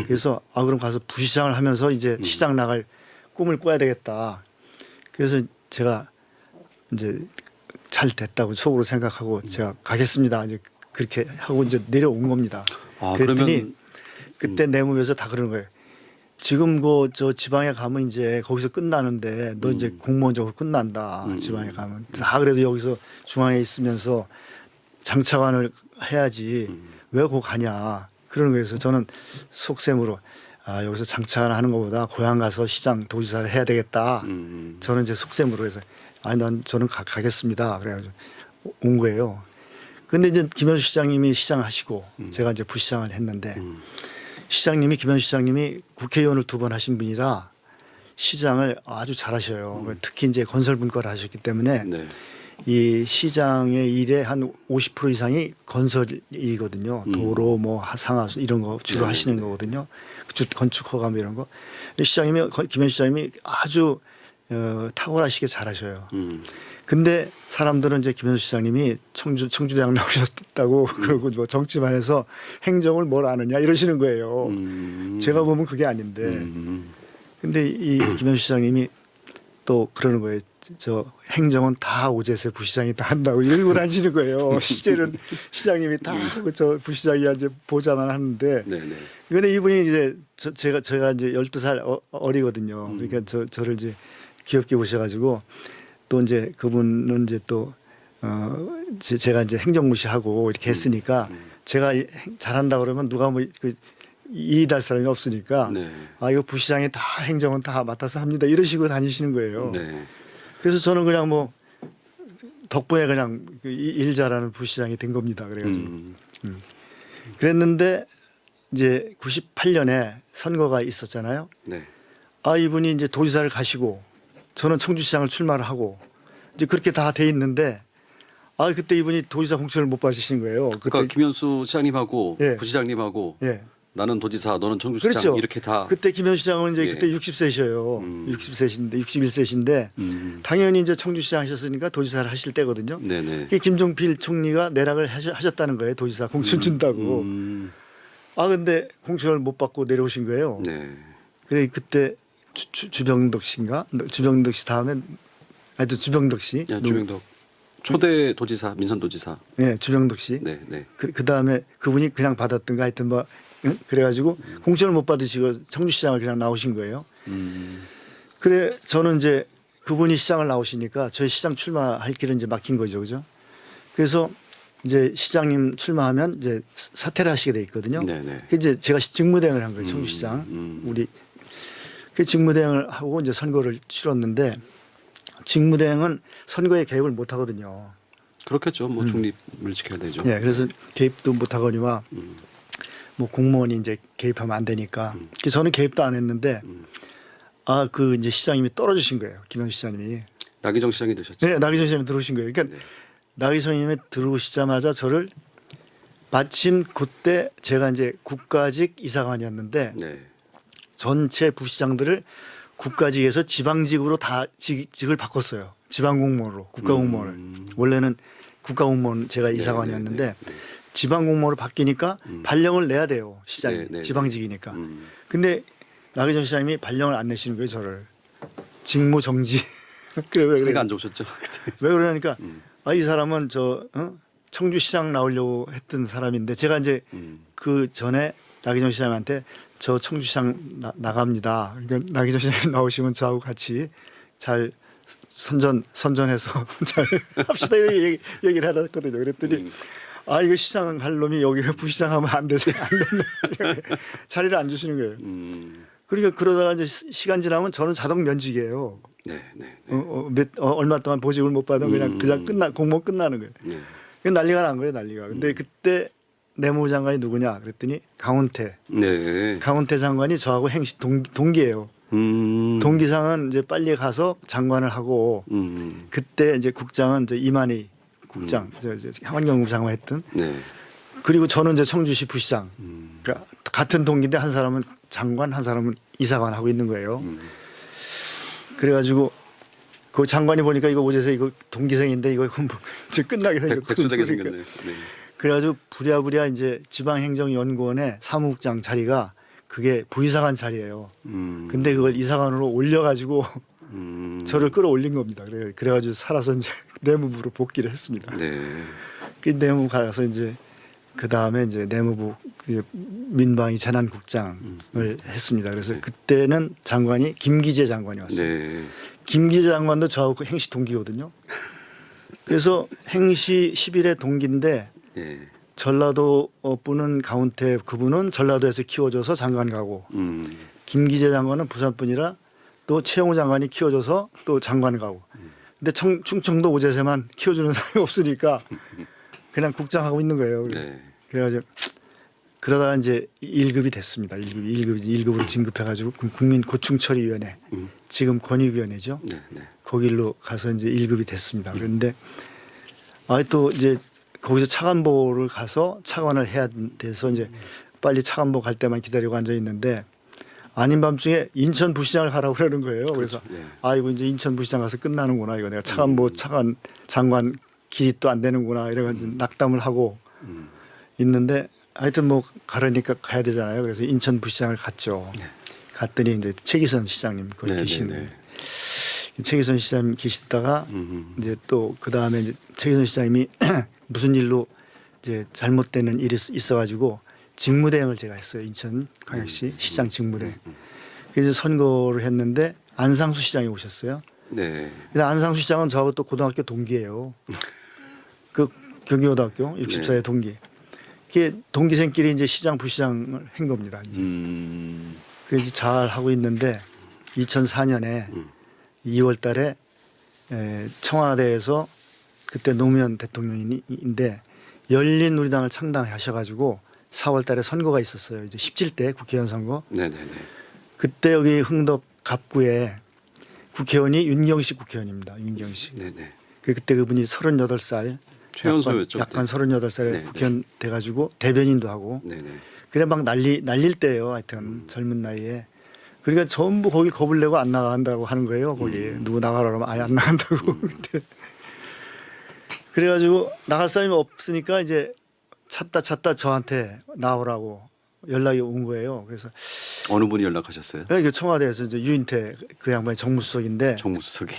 그래서 그럼 가서 부시장을 하면서 이제 시장 나갈 꿈을 꿔야 되겠다. 그래서 제가 이제 잘 됐다고 속으로 생각하고 제가 가겠습니다. 이제 그렇게 하고 이제 내려온 겁니다. 그랬더니 그러면 그때 내무부에서 다 그러는 거예요. 지금 그 저 지방에 가면 이제 거기서 끝나는데 너 이제 공무원적으로 끝난다. 지방에 가면 다 그래도 여기서 중앙에 있으면서 장차관을 해야지 왜 거기 가냐. 그러는 거에서 저는 속셈으로 여기서 장차관 하는 것보다 고향 가서 시장 도지사를 해야 되겠다. 저는 이제 속셈으로 해서 저는 가겠습니다. 그래가지고 온 거예요. 근데 이제 김현수 시장님이 시장을 하시고 제가 이제 부시장을 했는데 시장님이 김현수 시장님이 국회의원을 2번 하신 분이라 시장을 아주 잘하셔요. 특히 이제 건설 분과를 하셨기 때문에 네. 이 시장의 일의 한 50% 이상이 건설이거든요. 도로 뭐 상하수 이런 거 주로 하시는 거거든요. 건축 허감 이런 거. 시장님이 김현수 시장님이 아주 탁월하시게 잘하셔요. 근데 사람들은 이제 김현수 시장님이 청주대학 나오셨다고 그러고 뭐 정치만 해서 행정을 뭘 아느냐 이러시는 거예요. 제가 보면 그게 아닌데. 근데 이 김현수 시장님이 또 그러는 거예요. 저 행정은 다 오재세 부시장이 다 한다고 이러고 다니시는 거예요. 실제는 시장님이 다 저 부시장이 이제 보좌만 하는데. 네네. 근데 이분이 이제 제가 이제 12살 어리거든요. 그러니까 저를 이제 귀엽게 보셔가지고 또 이제 그분은 이제 또 제가 이제 행정무시하고 이렇게 했으니까 제가 잘한다 그러면 누가 뭐 이의할 사람이 없으니까 네. 이거 부시장이 다 행정은 다 맡아서 합니다 이러시고 다니시는 거예요. 네. 그래서 저는 그냥 뭐 덕분에 그냥 일 잘하는 부시장이 된 겁니다. 그래가지고 그랬는데 이제 98년에 선거가 있었잖아요. 네. 이분이 이제 도지사를 가시고 저는 청주시장을 출마를 하고 이제 그렇게 다 돼 있는데 그때 이분이 도지사 공천을 못 받으신 거예요. 그러니까 김현수 시장님하고 예. 부시장님하고 예. 나는 도지사, 너는 청주시장 그렇죠. 이렇게 다. 그때 김현수 시장은 이제 예. 그때 60세셔요. 61세신데 당연히 이제 청주시장 하셨으니까 도지사를 하실 때거든요. 네네. 김종필 총리가 내락을 하셨다는 거예요. 도지사 공천 준다고. 근데 공천을 못 받고 내려오신 거예요. 네. 그래 그때 주병덕 씨인가? 주병덕 씨 다음에 또 주병덕 씨. 주병덕 초대 도지사, 민선도지사. 네, 주병덕 씨. 네, 네. 그 다음에 그분이 그냥 받았던가 하여튼 뭐 그래가지고 공천을 못 받으시고 청주시장을 그냥 나오신 거예요. 그래 저는 이제 그분이 시장을 나오시니까 저희 시장 출마할 길은 이제 막힌 거죠, 그죠? 그래서 이제 시장님 출마하면 이제 사퇴를 하시게 돼 있거든요. 네네. 그 이제 제가 직무대행을 한 거예요, 청주시장. 우리 그 직무대행을 하고 이제 선거를 치렀는데 직무대행은 선거에 개입을 못 하거든요. 그렇겠죠. 뭐 중립을 지켜야 되죠. 네, 그래서 개입도 못 하거니와 뭐 공무원이 이제 개입하면 안 되니까. 그래서 저는 개입도 안 했는데 그 이제 시장님이 떨어지신 거예요. 김현수 시장님이. 나기정 시장이 되셨죠. 네, 나기정 시장님이 들어오신 거예요. 그러니까 나기정 시장님이 들어오시자마자 저를 마침 그때 제가 이제 국가직 이사관이었는데 네. 전체 부시장들을 국가직에서 지방직으로 다 직을 바꿨어요. 지방공무원으로 국가공무원을. 원래는 국가공무원 제가 이사관이었는데 지방공무원으로 바뀌니까 발령을 내야 돼요. 시장이 지방직이니까. 근데 나기정 시장님이 발령을 안 내시는 거예요. 저를. 직무 정지. 사이가 안 좋으셨죠. 왜 그러냐니까 이 사람은 청주시장 나오려고 했던 사람인데 제가 이제 그 전에 나기정 시장한테 저 청주시장 나갑니다. 그러니까 나기정 시장님 나오시면 저하고 같이 잘 선전해서 잘 합시다 얘기를 하랬거든요. 그랬더니 이거 시장 할 놈이 여기 부시장 하면 안 되세요. 안 된다. 자리를 안 주시는 거예요. 그러니까 그러다가 이제 시간 지나면 저는 자동 면직이에요. 네, 네. 얼마 동안 보직을 못 받으면 그냥 공무원 끝나는 거예요. 네. 난리가 난 거예요, 난리가. 근데 그때 내무부 장관이 누구냐 그랬더니 강훈태. 네. 강훈태 장관이 저하고 행시 동기예요. 동기상은 이제 빨리 가서 장관을 하고 그때 이제 국장은 이제 이만희 국장, 환경부 장관 했던. 네. 그리고 저는 이제 청주시 부시장. 그러니까 같은 동기인데 한 사람은 장관, 한 사람은 이사관 하고 있는 거예요. 그래가지고 그 장관이 보니까 이거 오재서 이거 동기생인데 이거 이제 끝나게 생겼거든요. 백수되게 생겼네. 네. 그래가지고 부랴부랴 이제 지방행정연구원의 사무국장 자리가 그게 부이사관 자리예요. 근데 그걸 이사관으로 올려가지고 저를 끌어올린 겁니다. 그래가지고 살아서 이제 내무부로 복귀를 했습니다. 네. 그 내무부 가서 이제 그 다음에 이제 내무부 민방위 재난국장을 했습니다. 그래서 그때는 장관이 김기재 장관이 왔어요. 네. 김기재 장관도 저하고 행시 동기거든요. 그래서 행시 10일에 동기인데 네. 전라도 분은 강훈태 그분은 전라도에서 키워줘서 장관 가고 김기재 장관은 부산 분이라 또 최영우 장관이 키워줘서 또 장관 가고. 근데 충청도 오재세만 키워주는 사람이 없으니까 그냥 국장하고 있는 거예요. 네. 그래가지고 그러다가 이제 1급이 됐습니다. 1급으로 진급해가지고 국민고충처리위원회 지금 권익위원회죠. 네. 네. 거길로 가서 이제 1급이 됐습니다. 그런데 또 이제 거기서 차관보를 가서 차관을 해야 돼서 이제 빨리 차관보 갈 때만 기다리고 앉아 있는데 아닌 밤중에 인천 부시장을 가라고 그러는 거예요. 그래서 네. 이거 이제 인천 부시장 가서 끝나는구나. 이거 내가 차관보 차관 장관 길이 또 안 되는구나. 이래가지고 낙담을 하고 있는데 하여튼 뭐 가려니까 가야 되잖아요. 그래서 인천 부시장을 갔죠. 네. 갔더니 이제 최기선 시장님 거기 계시는 거예요. 최기선 시장님 계시다가 이제 또 그 다음에 이제 최기선 시장님이 무슨 일로 이제 잘못되는 일이 있어가지고 직무대행을 제가 했어요. 인천 광역시 시장 직무대행. 그래서 선거를 했는데 안상수 시장이 오셨어요. 네. 근데 안상수 시장은 저하고 또 고등학교 동기예요. 그 경기고등학교 64의 동기. 그게 동기생끼리 이제 시장 부시장을 한 겁니다. 그래서 잘 하고 있는데 2004년에 2월달에 청와대에서 그때 노무현 대통령인데 열린 우리당을 창당하셔가지고 4월달에 선거가 있었어요. 이제 17대 국회의원 선거. 네네네. 그때 여기 흥덕 갑구에 국회의원이 윤경식 국회의원입니다. 윤경식. 네네. 그때 그분이 38살. 최연소였죠. 약간 38살에 네네. 국회의원 돼가지고 대변인도 하고. 네네. 그래 막 날릴 때예요. 하여튼 젊은 나이에. 그러니까 전부 거기 겁을 내고 안 나간다고 하는 거예요. 거기 누구 나가라 그러면 아예 안 나간다고. 그래가지고 나갈 사람이 없으니까 이제 찾다 저한테 나오라고 연락이 온 거예요. 그래서 어느 분이 연락하셨어요? 이게 청와대에서 이제 유인태 그 양반이 정무수석인데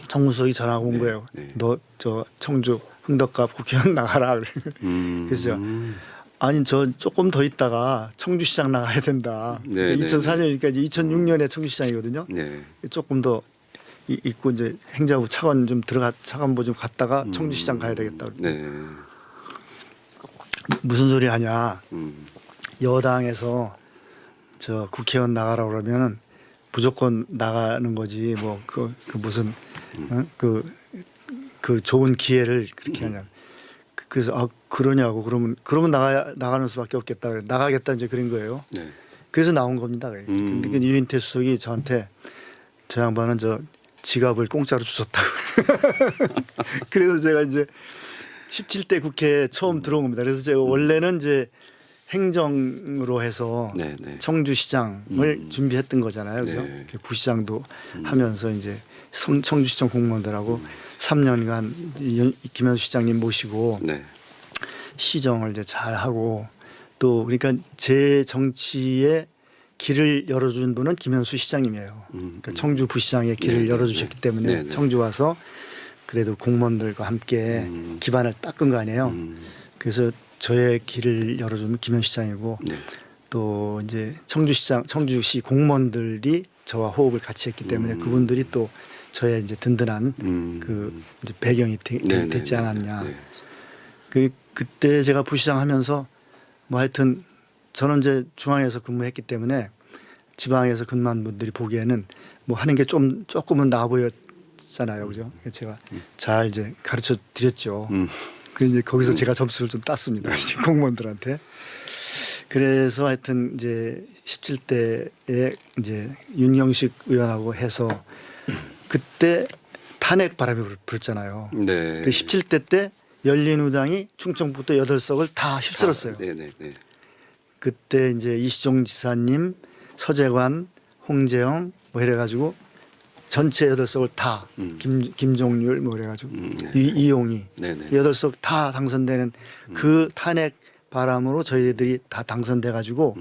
정무수석이 전화가 온 거예요. 네. 너 저 청주 흥덕갑 국회의원 나가라. 그래서 아니 저 조금 더 있다가 청주시장 나가야 된다. 네, 2004년이니까 이제 2006년에 청주시장이거든요. 네. 조금 더 있고 이제 행자부 차관 좀 차관보 좀 갔다가 청주시장 가야 되겠다. 네. 무슨 소리 하냐? 여당에서 저 국회의원 나가라 그러면은 무조건 나가는 거지. 뭐 그 무슨 그 좋은 기회를 그렇게 하냐. 그래서 그러냐고 그러면 나가는 수밖에 없겠다. 그래 나가겠다 이제 그런 거예요. 네. 그래서 나온 겁니다. 근데 그 유인태 수석이 저한테 저 양반은 저 지갑을 공짜로 주셨다고. 그래서 제가 이제 17대 국회에 처음 들어온 겁니다. 그래서 제가 원래는 이제 행정으로 해서 청주시장을 준비했던 거잖아요. 그래서 네. 부시장도 하면서 이제 청주시청 공무원들하고 3년간 김현수 시장님 모시고 시정을 이제 잘 하고 또 그러니까 제 정치에 길을 열어준 분은 김현수 시장님이에요. 그러니까 청주 부시장의 길을 열어주셨기 때문에 청주 와서 그래도 공무원들과 함께 기반을 닦은 거 아니에요. 그래서 저의 길을 열어준 김현수 시장이고 또 이제 청주시 공무원들이 저와 호흡을 같이 했기 때문에 그분들이 또 저의 이제 든든한 그 이제 배경이 됐지 않았냐. 그때 제가 부시장 하면서 뭐 하여튼 저는 이제 중앙에서 근무했기 때문에 지방에서 근무한 분들이 보기에는 뭐 하는 게 조금은 나아 보였잖아요, 그죠? 제가 잘 이제 가르쳐 드렸죠. 그 이제 거기서 제가 점수를 좀 땄습니다. 이제 공무원들한테. 그래서 하여튼 이제 17대에 이제 윤경식 의원하고 해서 그때 탄핵 바람이 불었잖아요. 네. 그 17대 때 열린우당이 충청북도 8석을 다 휩쓸었어요. 네네네. 그때 이제 이시종 지사님, 서재관, 홍재영 뭐 이래가지고 전체 8석을 다 김종률 뭐 이래가지고 이용이 네네. 8석 다 당선되는 그 탄핵 바람으로 저희들이 다 당선돼가지고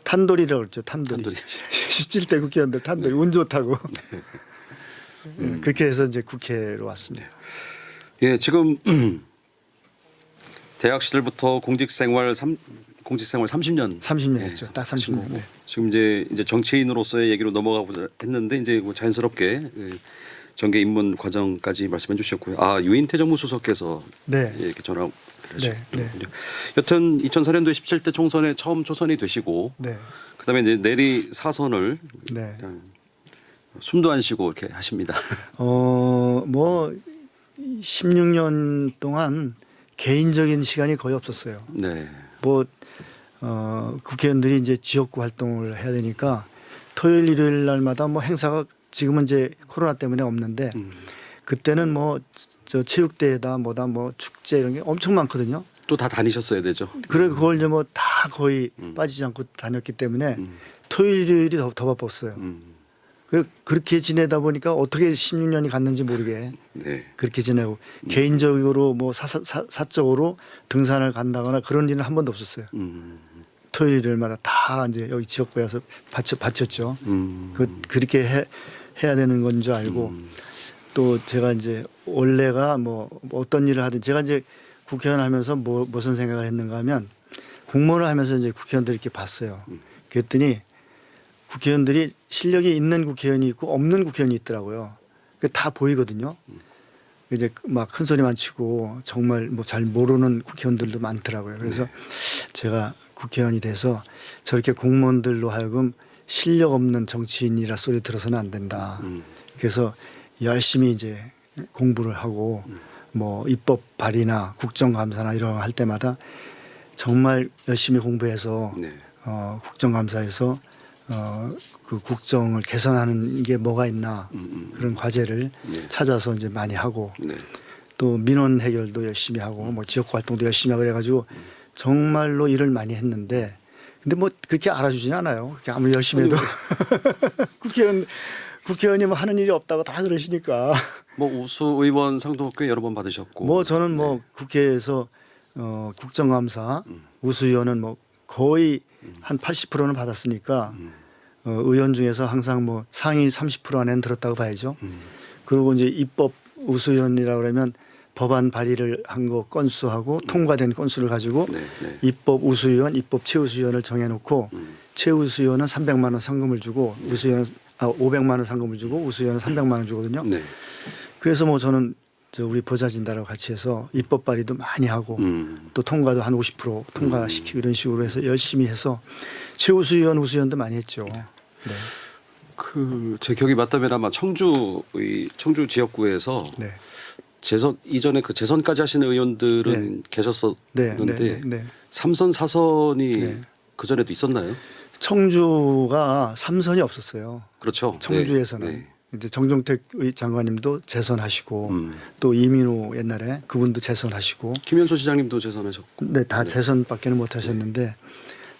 탄돌이라고 그랬죠. 탄돌이. 17대 국회의원들 탄돌이 운 좋다고. 그렇게 해서 이제 국회로 왔습니다. 예, 지금 대학 시절부터 공직생활 30년. 30년 예, 했죠. 딱 30년. 네. 지금 이제 정치인으로서의 얘기로 넘어가보자 했는데 이제 뭐 자연스럽게 정계 입문 과정까지 말씀해 주셨고요. 아, 유인태 정무수석께서 네. 이렇게 전화 네. 네. 여튼 2004년도에 17대 총선에 처음 초선이 되시고 네. 그다음에 이제 내리 사선을 네. 그냥 숨도 안 쉬고 이렇게 하십니다. 뭐 16년 동안 개인적인 시간이 거의 없었어요. 네. 뭐 국회의원들이 이제 지역구 활동을 해야 되니까 토요일 일요일 날마다 뭐 행사가 지금은 이제 코로나 때문에 없는데 그때는 뭐 저 체육대회다 뭐다 뭐 축제 이런 게 엄청 많거든요. 또 다 다니셨어야 되죠. 그래 그걸 이제 뭐 다 거의 빠지지 않고 다녔기 때문에 토요일 일요일이 더 바빴어요. 그렇게 지내다 보니까 어떻게 16년이 갔는지 모르게 네. 그렇게 지내고 개인적으로 뭐 사적으로 등산을 간다거나 그런 일은 한 번도 없었어요. 토요일마다 다 이제 여기 지역구에 와서 바쳤죠. 그렇게 해야 되는 건 줄 알고 또 제가 이제 원래가 뭐 어떤 일을 하든 제가 이제 국회의원 하면서 무슨 생각을 했는가 하면 공무원을 하면서 이제 국회의원들 이렇게 봤어요. 그랬더니 국회의원들이 실력이 있는 국회의원이 있고 없는 국회의원이 있더라고요. 그게 다 보이거든요. 이제 막 큰 소리만 치고 정말 뭐 잘 모르는 국회의원들도 많더라고요. 그래서 제가 국회의원이 돼서 저렇게 공무원들로 하여금 실력 없는 정치인이라 소리 들어서는 안 된다. 그래서 열심히 이제 공부를 하고 뭐 입법 발의나 국정감사나 이런 거 할 때마다 정말 열심히 공부해서 네. 국정감사에서 그 국정을 개선하는 게 뭐가 있나 그런 과제를 네. 찾아서 이제 많이 하고 네. 또 민원 해결도 열심히 하고 뭐 지역 활동도 열심히 하고 그래가지고 정말로 일을 많이 했는데 근데 뭐 그렇게 알아주지는 않아요. 그렇게 아무리 열심히 해도 국회의원이 뭐 하는 일이 없다고 다 그러시니까. 뭐 우수 의원 상도 꽤 여러 번 받으셨고. 뭐 저는 뭐 국회에서 국정감사 우수위원은 뭐 거의 한 80%는 받았으니까 의원 중에서 항상 뭐 상위 30% 안에는 들었다고 봐야죠. 그리고 이제 입법 우수위원이라고 그러면 법안 발의를 한 거 건수하고 통과된 건수를 가지고 입법 우수위원, 입법 최우수위원을 정해놓고 최우수위원은 300만 원 상금을 주고 우수위원은 500만 원 상금을 주고 우수위원은 300만 원 주거든요. 네. 그래서 뭐 저는 우리 보좌진단하고 같이 해서 입법 발의도 많이 하고 또 통과도 한 50% 통과시키고 이런 식으로 해서 열심히 해서 최우수위원, 우수위원도 많이 했죠. 네. 그 제 기억이 맞다면 아마 청주 지역구에서 네. 재선 이전에 그 재선까지 하시는 의원들은 계셨었는데 삼선 사선이 그 전에도 있었나요? 청주가 3선이 없었어요. 그렇죠. 청주에서는. 네. 이제 정종택 장관님도 재선하시고 또 이민호 옛날에 그분도 재선하시고 김현수 시장님도 재선하셨고. 네, 다 재선밖에는 못 하셨는데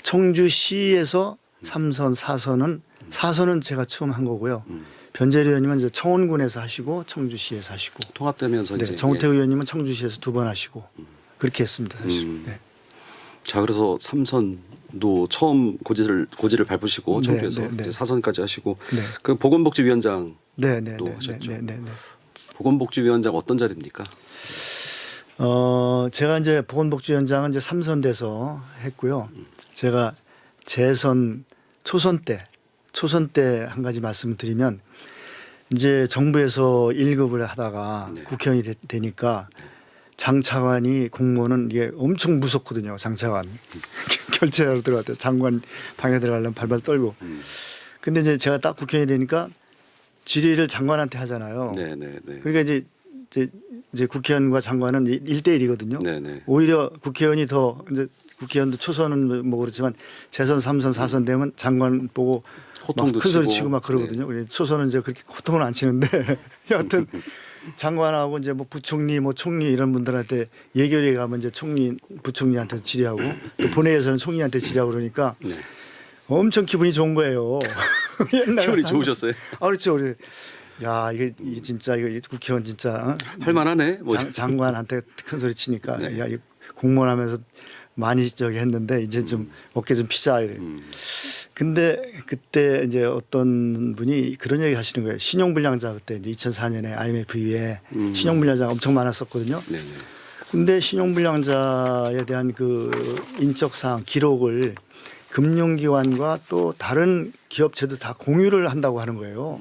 청주시에서 3선, 4선은 제가 처음 한 거고요. 변재리 의원님은 이제 청원군에서 하시고 청주시에서 하시고 통합되면서 이제 정태우 의원님은 청주시에서 2번 하시고 그렇게 했습니다, 사실. 네. 자, 그래서 3선도 처음 고지를 밟으시고 청주에서 이제 4선까지 하시고 그 보건복지위원장 또 하셨죠. 보건복지위원장 어떤 자리입니까? 제가 이제 보건복지위원장은 이제 3선 돼서 했고요. 제가 초선 때 한 가지 말씀을 드리면 이제 정부에서 1급을 하다가 국회의원이 되니까 장차관이 공무원은 이게 엄청 무섭거든요. 장차관 결제하러 들어갈 때 장관 방에 들어가려면 발발 떨고. 근데 이제 제가 딱 국회의원이 되니까 질의를 장관한테 하잖아요. 그러니까 이제 국회의원과 장관은 1대1이거든요. 오히려 국회의원이 더 이제 국회의원도 초선은 뭐 그렇지만 재선 3선 4선 되면 장관 보고 막 큰 소리 치고 막 그러거든요. 초선은 이제 그렇게 호통을 안 치는데 여하튼 장관하고 이제 뭐 부총리 뭐 총리 이런 분들한테 예결위에 가면 이제 총리 부총리한테 질의하고 또 본회의에서는 총리한테 질의하고 그러니까 엄청 기분이 좋은 거예요. 기분이 좋으셨어요? 아 그렇죠. 우리 야 이게 진짜 이거 국회의원 진짜 할만하네. 장관한테 큰 소리 치니까 야 이 공무원하면서 많이 저기 했는데 이제 좀 어깨 좀 피자 이래. 근데 그때 이제 어떤 분이 그런 얘기 하시는 거예요. 신용불량자 그때 이제 2004년에 IMF 이후에 신용불량자가 엄청 많았었거든요. 근데 신용불량자에 대한 그 인적사항 기록을 금융기관과 또 다른 기업체도 다 공유를 한다고 하는 거예요.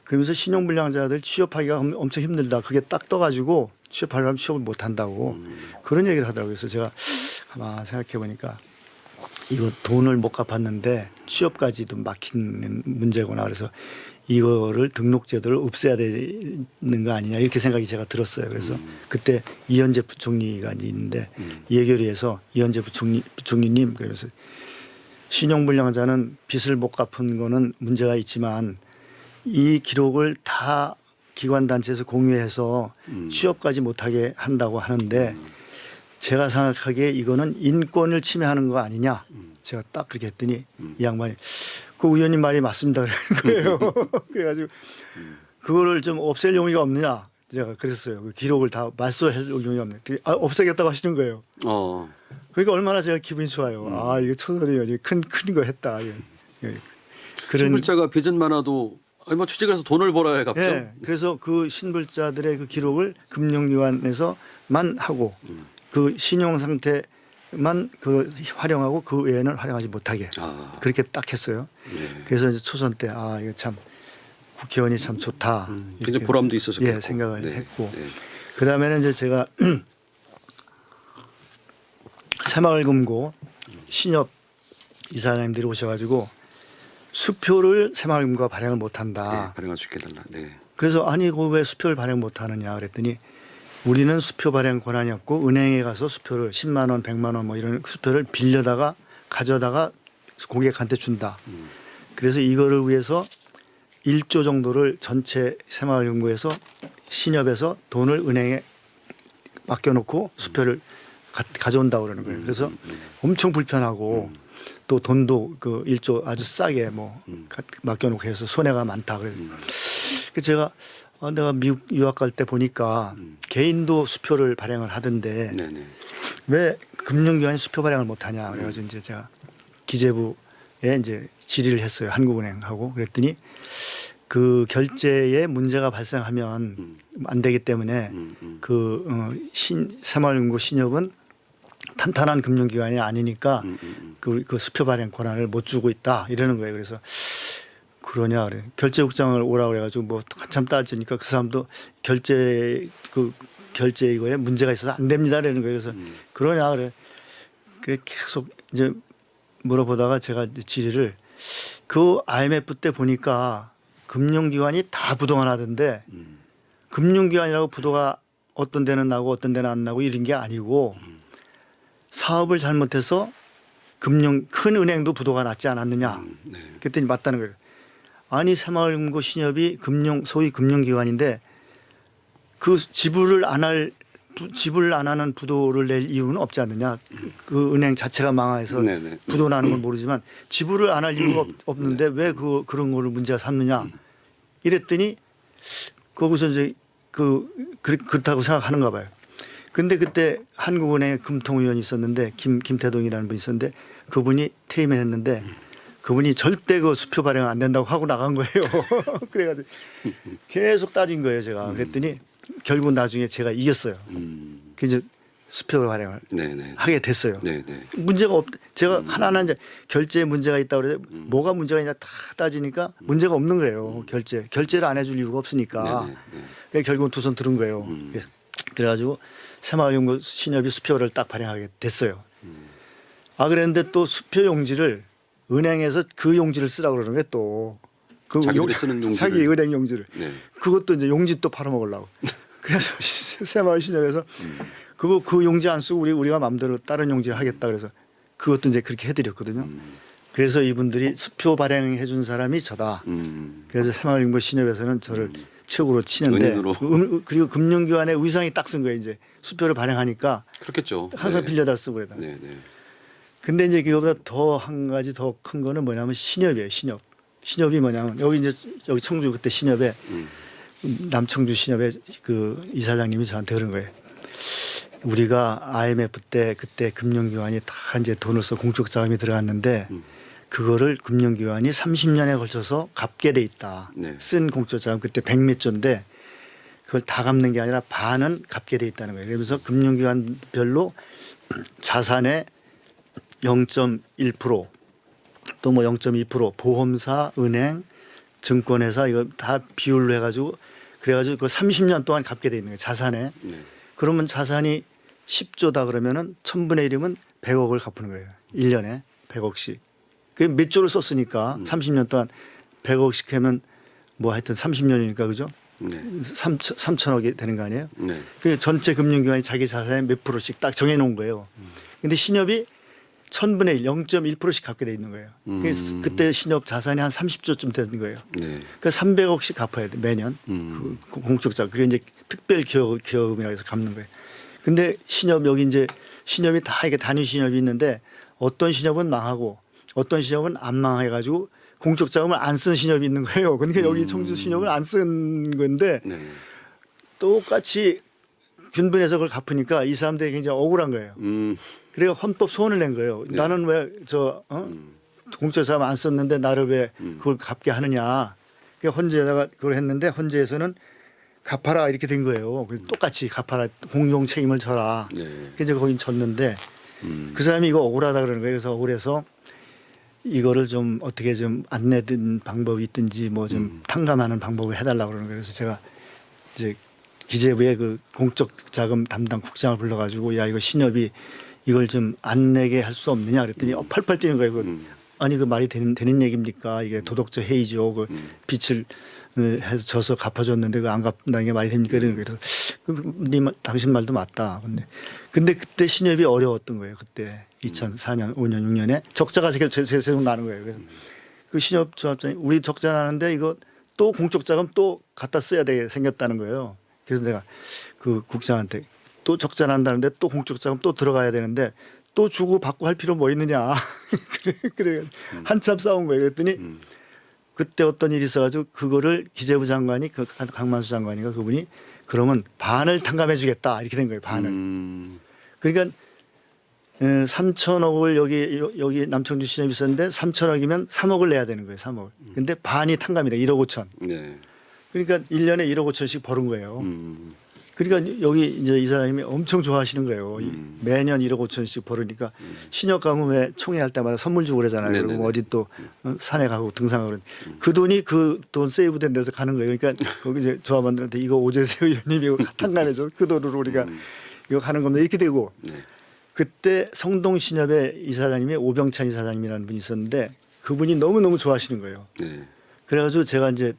그러면서 신용불량자들 취업하기가 엄청 힘들다. 그게 딱 떠가지고 취업하려면 취업을 못 한다고 그런 얘기를 하더라고요. 그래서 제가 가만 생각해 보니까 이거 돈을 못 갚았는데 취업까지도 막히는 문제구나. 그래서 이거를 등록제도를 없애야 되는 거 아니냐 이렇게 생각이 제가 들었어요. 그래서 그때 이현재 부총리가 있는데 예결위에서 이현재 부총리님 그러면서 신용불량자는 빚을 못 갚은 거는 문제가 있지만 이 기록을 다 기관단체에서 공유해서 취업까지 못하게 한다고 하는데 제가 생각하기에 이거는 인권을 침해하는 거 아니냐. 제가 딱 그렇게 했더니 이 양반이 그 의원님 말이 맞습니다. 그래요. 그래가지고 그거를 좀 없앨 용의가 없느냐. 제가 그랬어요. 그 기록을 다 말소할 용의가 없느냐. 없애겠다고 하시는 거예요. 그러니까 얼마나 제가 기분이 좋아요. 아 이거 초선이 큰 거 했다. 그런 신불자가 빚은 많아도 뭐 취직을 해서 돈을 벌어야 갚죠. 네. 그래서 그 신불자들의 그 기록을 금융기관에서만 하고 그 신용 상태만 그 활용하고 그 외에는 활용하지 못하게 그렇게 딱 했어요. 그래서 이제 초선 때 아 이거 참 국회의원이 참 좋다. 굉장히 보람도 있어서 생각을 했고 그 다음에는 이제 제가 새마을금고 신협 이사장님들이 오셔가지고 수표를 새마을금고가 발행을 못한다. 발행할 수 있게 해달라. 그래서 아니 그 왜 수표를 발행 못하느냐 그랬더니 우리는 수표 발행 권한이 없고 은행에 가서 수표를 10만 원, 100만 원 뭐 이런 수표를 빌려다가 가져다가 고객한테 준다. 그래서 이거를 위해서 1조 정도를 전체 새마을금고에서 신협에서 돈을 은행에 맡겨놓고 수표를 가져온다고 그러는 거예요. 그래서 엄청 불편하고 또 돈도 그 1조 아주 싸게 뭐 맡겨놓고 해서 손해가 많다. 그래서 제가 내가 미국 유학 갈 때 보니까 개인도 수표를 발행을 하던데 왜 금융기관이 수표 발행을 못하냐. 그래가지고 이제 제가 기재부에 이제 질의를 했어요. 한국은행하고 그랬더니 그 결제에 문제가 발생하면 안 되기 때문에 새마을금고 신협은 탄탄한 금융기관이 아니니까 그 수표 발행 권한을 못 주고 있다 이러는 거예요. 그래서 그러냐 그래. 결제국장을 오라고 그래가지고 뭐 한참 따지니까 그 사람도 결제 이거에 문제가 있어서 안 됩니다 이러는 거예요. 그래서 그러냐 그래. 그래 계속 이제 물어보다가 제가 이제 질의를 그 IMF 때 보니까 금융기관이 다 부도가 나던데 금융기관이라고 부도가 어떤 데는 나고 어떤 데는 안 나고 이런 게 아니고 사업을 잘못해서 큰 은행도 부도가 났지 않았느냐. 그랬더니 맞다는 거예요. 아니 새마을금고 신협이 소위 금융기관인데 그 지불을 안 하는 부도를 낼 이유는 없지 않느냐. 그 은행 자체가 망해서 부도 나는 건 모르지만 지불을 안 할 이유가 없는데 왜 그런 거를 문제가 삼느냐. 이랬더니 거기서 이제 그렇다고 생각하는가 봐요. 근데 그때 한국은행에 금통위원이 있었는데 김태동이라는 분이 있었는데 그분이 퇴임을 했는데 그분이 절대 그 수표 발행 안 된다고 하고 나간 거예요. 그래가지고 계속 따진 거예요 제가. 그랬더니 결국 나중에 제가 이겼어요. 그래서 수표 발행을 하게 됐어요. 문제가 제가 하나하나 이제 결제에 문제가 있다고 그래서 뭐가 문제가 있냐 다 따지니까 문제가 없는 거예요. 결제를 안 해줄 이유가 없으니까. 결국은 두 손 들은 거예요. 그래가지고 새마을연구 신협이 수표를 딱 발행하게 됐어요. 그랬는데 또 수표 용지를 은행에서 그 용지를 쓰라고 그러는 게 또 그 자기들이 쓰는 용지를. 자기 은행 용지를. 네. 그것도 이제 용지 또 팔아먹으려고. 그래서 새마을 신협에서 그 용지 안 쓰고 우리가 마음대로 다른 용지 하겠다 그래서 그것도 이제 그렇게 해드렸거든요. 그래서 이분들이 수표 발행해 준 사람이 저다. 그래서 새마을연구 신협에서는 저를 최고로 치는데 그리고 금융기관의 의상이 딱 쓴 거예요. 이제 수표를 발행하니까 그렇겠죠. 항상 네. 빌려다 쓰고 그래다. 네, 네. 근데 이제 그거보다 더 한 가지 더 큰 거는 뭐냐면 신협이에요. 신협. 신협이 뭐냐면 여기 청주 그때 신협에 남청주 신협의 그 이사장님이 저한테 그런 거예요. 우리가 IMF 때 그때 금융기관이 다 이제 돈을 써 공적 자금이 들어갔는데 그거를 금융기관이 30년에 걸쳐서 갚게 돼 있다. 네. 쓴 공적 자금 그때 100몇 조인데 그걸 다 갚는 게 아니라 반은 갚게 돼 있다는 거예요. 그래서 금융기관별로 자산의 0.1% 또 뭐 0.2% 보험사, 은행, 증권회사 이거 다 비율로 해가지고 그래가지고 그 30년 동안 갚게 돼 있는 거예요. 자산에. 네. 그러면 자산이 10조다 그러면은 1000분의 1이면 100억을 갚는 거예요. 1년에 100억씩. 그 몇 조를 썼으니까 30년 동안 100억씩 하면 뭐 하여튼 30년이니까 그죠? 네. 3천억이 되는 거 아니에요? 네. 그 전체 금융기관이 자기 자산의 몇 프로씩 딱 정해 놓은 거예요. 근데 신협이 1000분의 1, 0.1%씩 갚게 돼 있는 거예요. 그때 신협 자산이 한 30조쯤 되는 거예요. 네. 그러니까 300억씩 갚아야 돼 매년. 그 공적자 그게 이제 특별 기여금이라고 해서 갚는 거예요. 근데 신협 여기 이제 신협이 다 이게 단위 신협이 있는데 어떤 신협은 망하고 어떤 신협은 안 망해가지고 공적 자금을 안 쓴 신협이 있는 거예요. 그러니까 여기 청주 신협을 안 쓴 건데 네. 똑같이 균분해서 그걸 갚으니까 이 사람들이 굉장히 억울한 거예요. 그래서 헌법 소원을 낸 거예요. 네. 나는 왜 공적 자금 안 썼는데 나를 왜 그걸 갚게 하느냐. 그러니까 헌재에다가 그걸 했는데 헌재에서는 갚아라 이렇게 된 거예요. 그래서 똑같이 갚아라 공동 책임을 져라. 네. 그래서 거긴 졌는데 그 사람이 이거 억울하다 그러는 거예요. 그래서 억울해서 이거를 좀 어떻게 좀 안내든 방법이 있든지 뭐 좀 탕감하는 방법을 해달라고 그러는 거예요. 그래서 제가 이제 기재부의 그 공적 자금 담당 국장을 불러가지고 야 이거 신협이 이걸 좀 안 내게 할 수 없느냐 그랬더니 펄펄 뛰는 거예요. 아니 그 말이 되는 얘기입니까? 이게 도덕적 해이죠. 그 빚을 해서 져서 갚아줬는데 그 안 갚는다는 게 말이 됩니까? 이러는 거예요. 당신 말도 맞다. 근데 그때 신협이 어려웠던 거예요. 그때 2004년, 5년, 6년에 적자가 계속 나는 거예요. 그래서 그 신협 조합장이 우리 적자 나는데 이거 또 공적 자금 또 갖다 써야 되게 생겼다는 거예요. 그래서 내가 그 국장한테 또 적자 난다는데 또 공적 자금 또 들어가야 되는데 또 주고 받고 할 필요 뭐 있느냐. 그래 한참 싸운 거예요. 그랬더니 그때 어떤 일이 있어가지고 그거를 기재부 장관이 그 강만수 장관이가 그분이 그러면 반을 탕감해 주겠다 이렇게 된 거예요. 반을. 그러니까 3천억을 여기 남청주 신협이 있었는데 3천억이면 3억을 내야 되는 거예요. 3억을. 근데 반이 탕감이다. 1억 5천. 네. 그러니까 1년에 1억 5천씩 버는 거예요. 그러니까 여기 이제 이사장님이 엄청 좋아하시는 거예요. 매년 1억 5천씩 벌으니까 신협 가면 왜 총회할 때마다 선물 주고 그러잖아요. 네네네. 그리고 어디 또 산에 가고 등산하고 그 돈이 그 돈 세이브된 데서 가는 거예요. 그러니까 거기 이제 조합원들한테 이거 오재세 의원님이 이거 탕감해줘. 그 돈으로 우리가 이거 가는 겁니다. 이렇게 되고 네. 그때 성동신협의 이사장님이 오병찬 이사장님이라는 분이 있었는데 그분이 너무너무 좋아하시는 거예요. 네. 그래가지고 제가 이제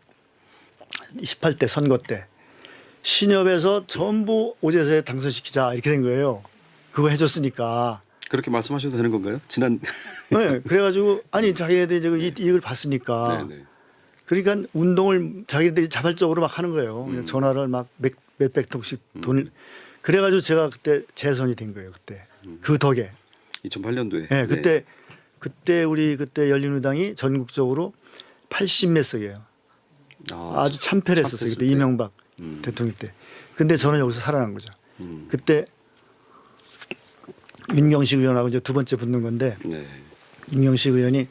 18대 선거 때 신협에서 전부 오재세 당선시키자 이렇게 된 거예요. 그거 해줬으니까. 그렇게 말씀하셔도 되는 건가요? 지난 네, 그래가지고 아니 자기네들이 이제 그 이익을 봤으니까. 네, 네. 그러니까 운동을 자기들이 자발적으로 막 하는 거예요. 그냥 전화를 막 몇백 통씩 돈을. 그래가지고 제가 그때 재선이 된 거예요. 그때 그 덕에. 2008년도에. 네, 그때 우리 그때 열린우리당이 전국적으로 80몇 석이에요. 아주 참패를 했었어요. 그때 이명박 대통령 때. 근데 저는 여기서 살아난 거죠. 그때 윤경식 의원하고 이제 두 번째 붙는 건데 네. 윤경식 의원이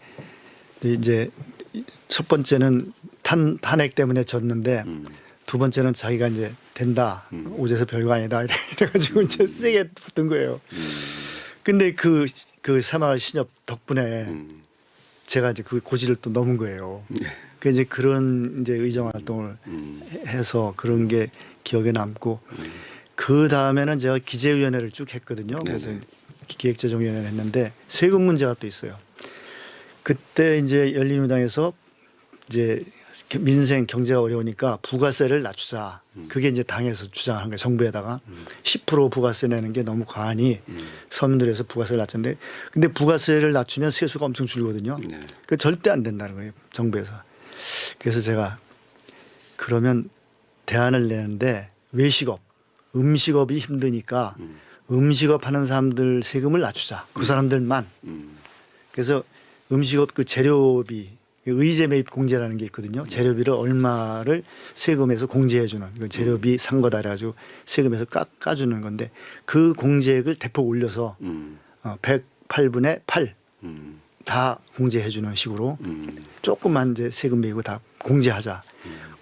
이제 첫 번째는 탄핵 때문에 졌는데 두 번째는 자기가 이제 된다. 오재세 별거 아니다. 이래가지고 이제 세게 붙은 거예요. 근데 그 새마을 신협 덕분에 제가 이제 그 고지를 또 넘은 거예요. 그 이제 그런 이제 의정 활동을 해서 그런 게 기억에 남고 그 다음에는 제가 기재위원회를 쭉 했거든요. 그래서 네네. 기획재정위원회를 했는데 세금 문제가 또 있어요. 그때 이제 열린우리당에서 이제 민생 경제가 어려우니까 부가세를 낮추자. 그게 이제 당에서 주장한 거예요. 정부에다가 10% 부가세 내는 게 너무 과하니 서민들에서 부가세를 낮췄는데 근데 부가세를 낮추면 세수가 엄청 줄거든요. 네. 그 절대 안 된다는 거예요. 정부에서. 그래서 제가 그러면 대안을 내는데 외식업, 음식업이 힘드니까 음식업 하는 사람들 세금을 낮추자. 그 사람들만. 그래서 음식업 그 재료비 의제 매입 공제라는 게 있거든요. 재료비를 얼마를 세금에서 공제해 주는 그 재료비 산 거다 그래가지고 세금에서 깎아주는 건데 그 공제액을 대폭 올려서 108분의 8 다 공제해 주는 식으로 조금만 이제 세금 매이고 다 공제하자.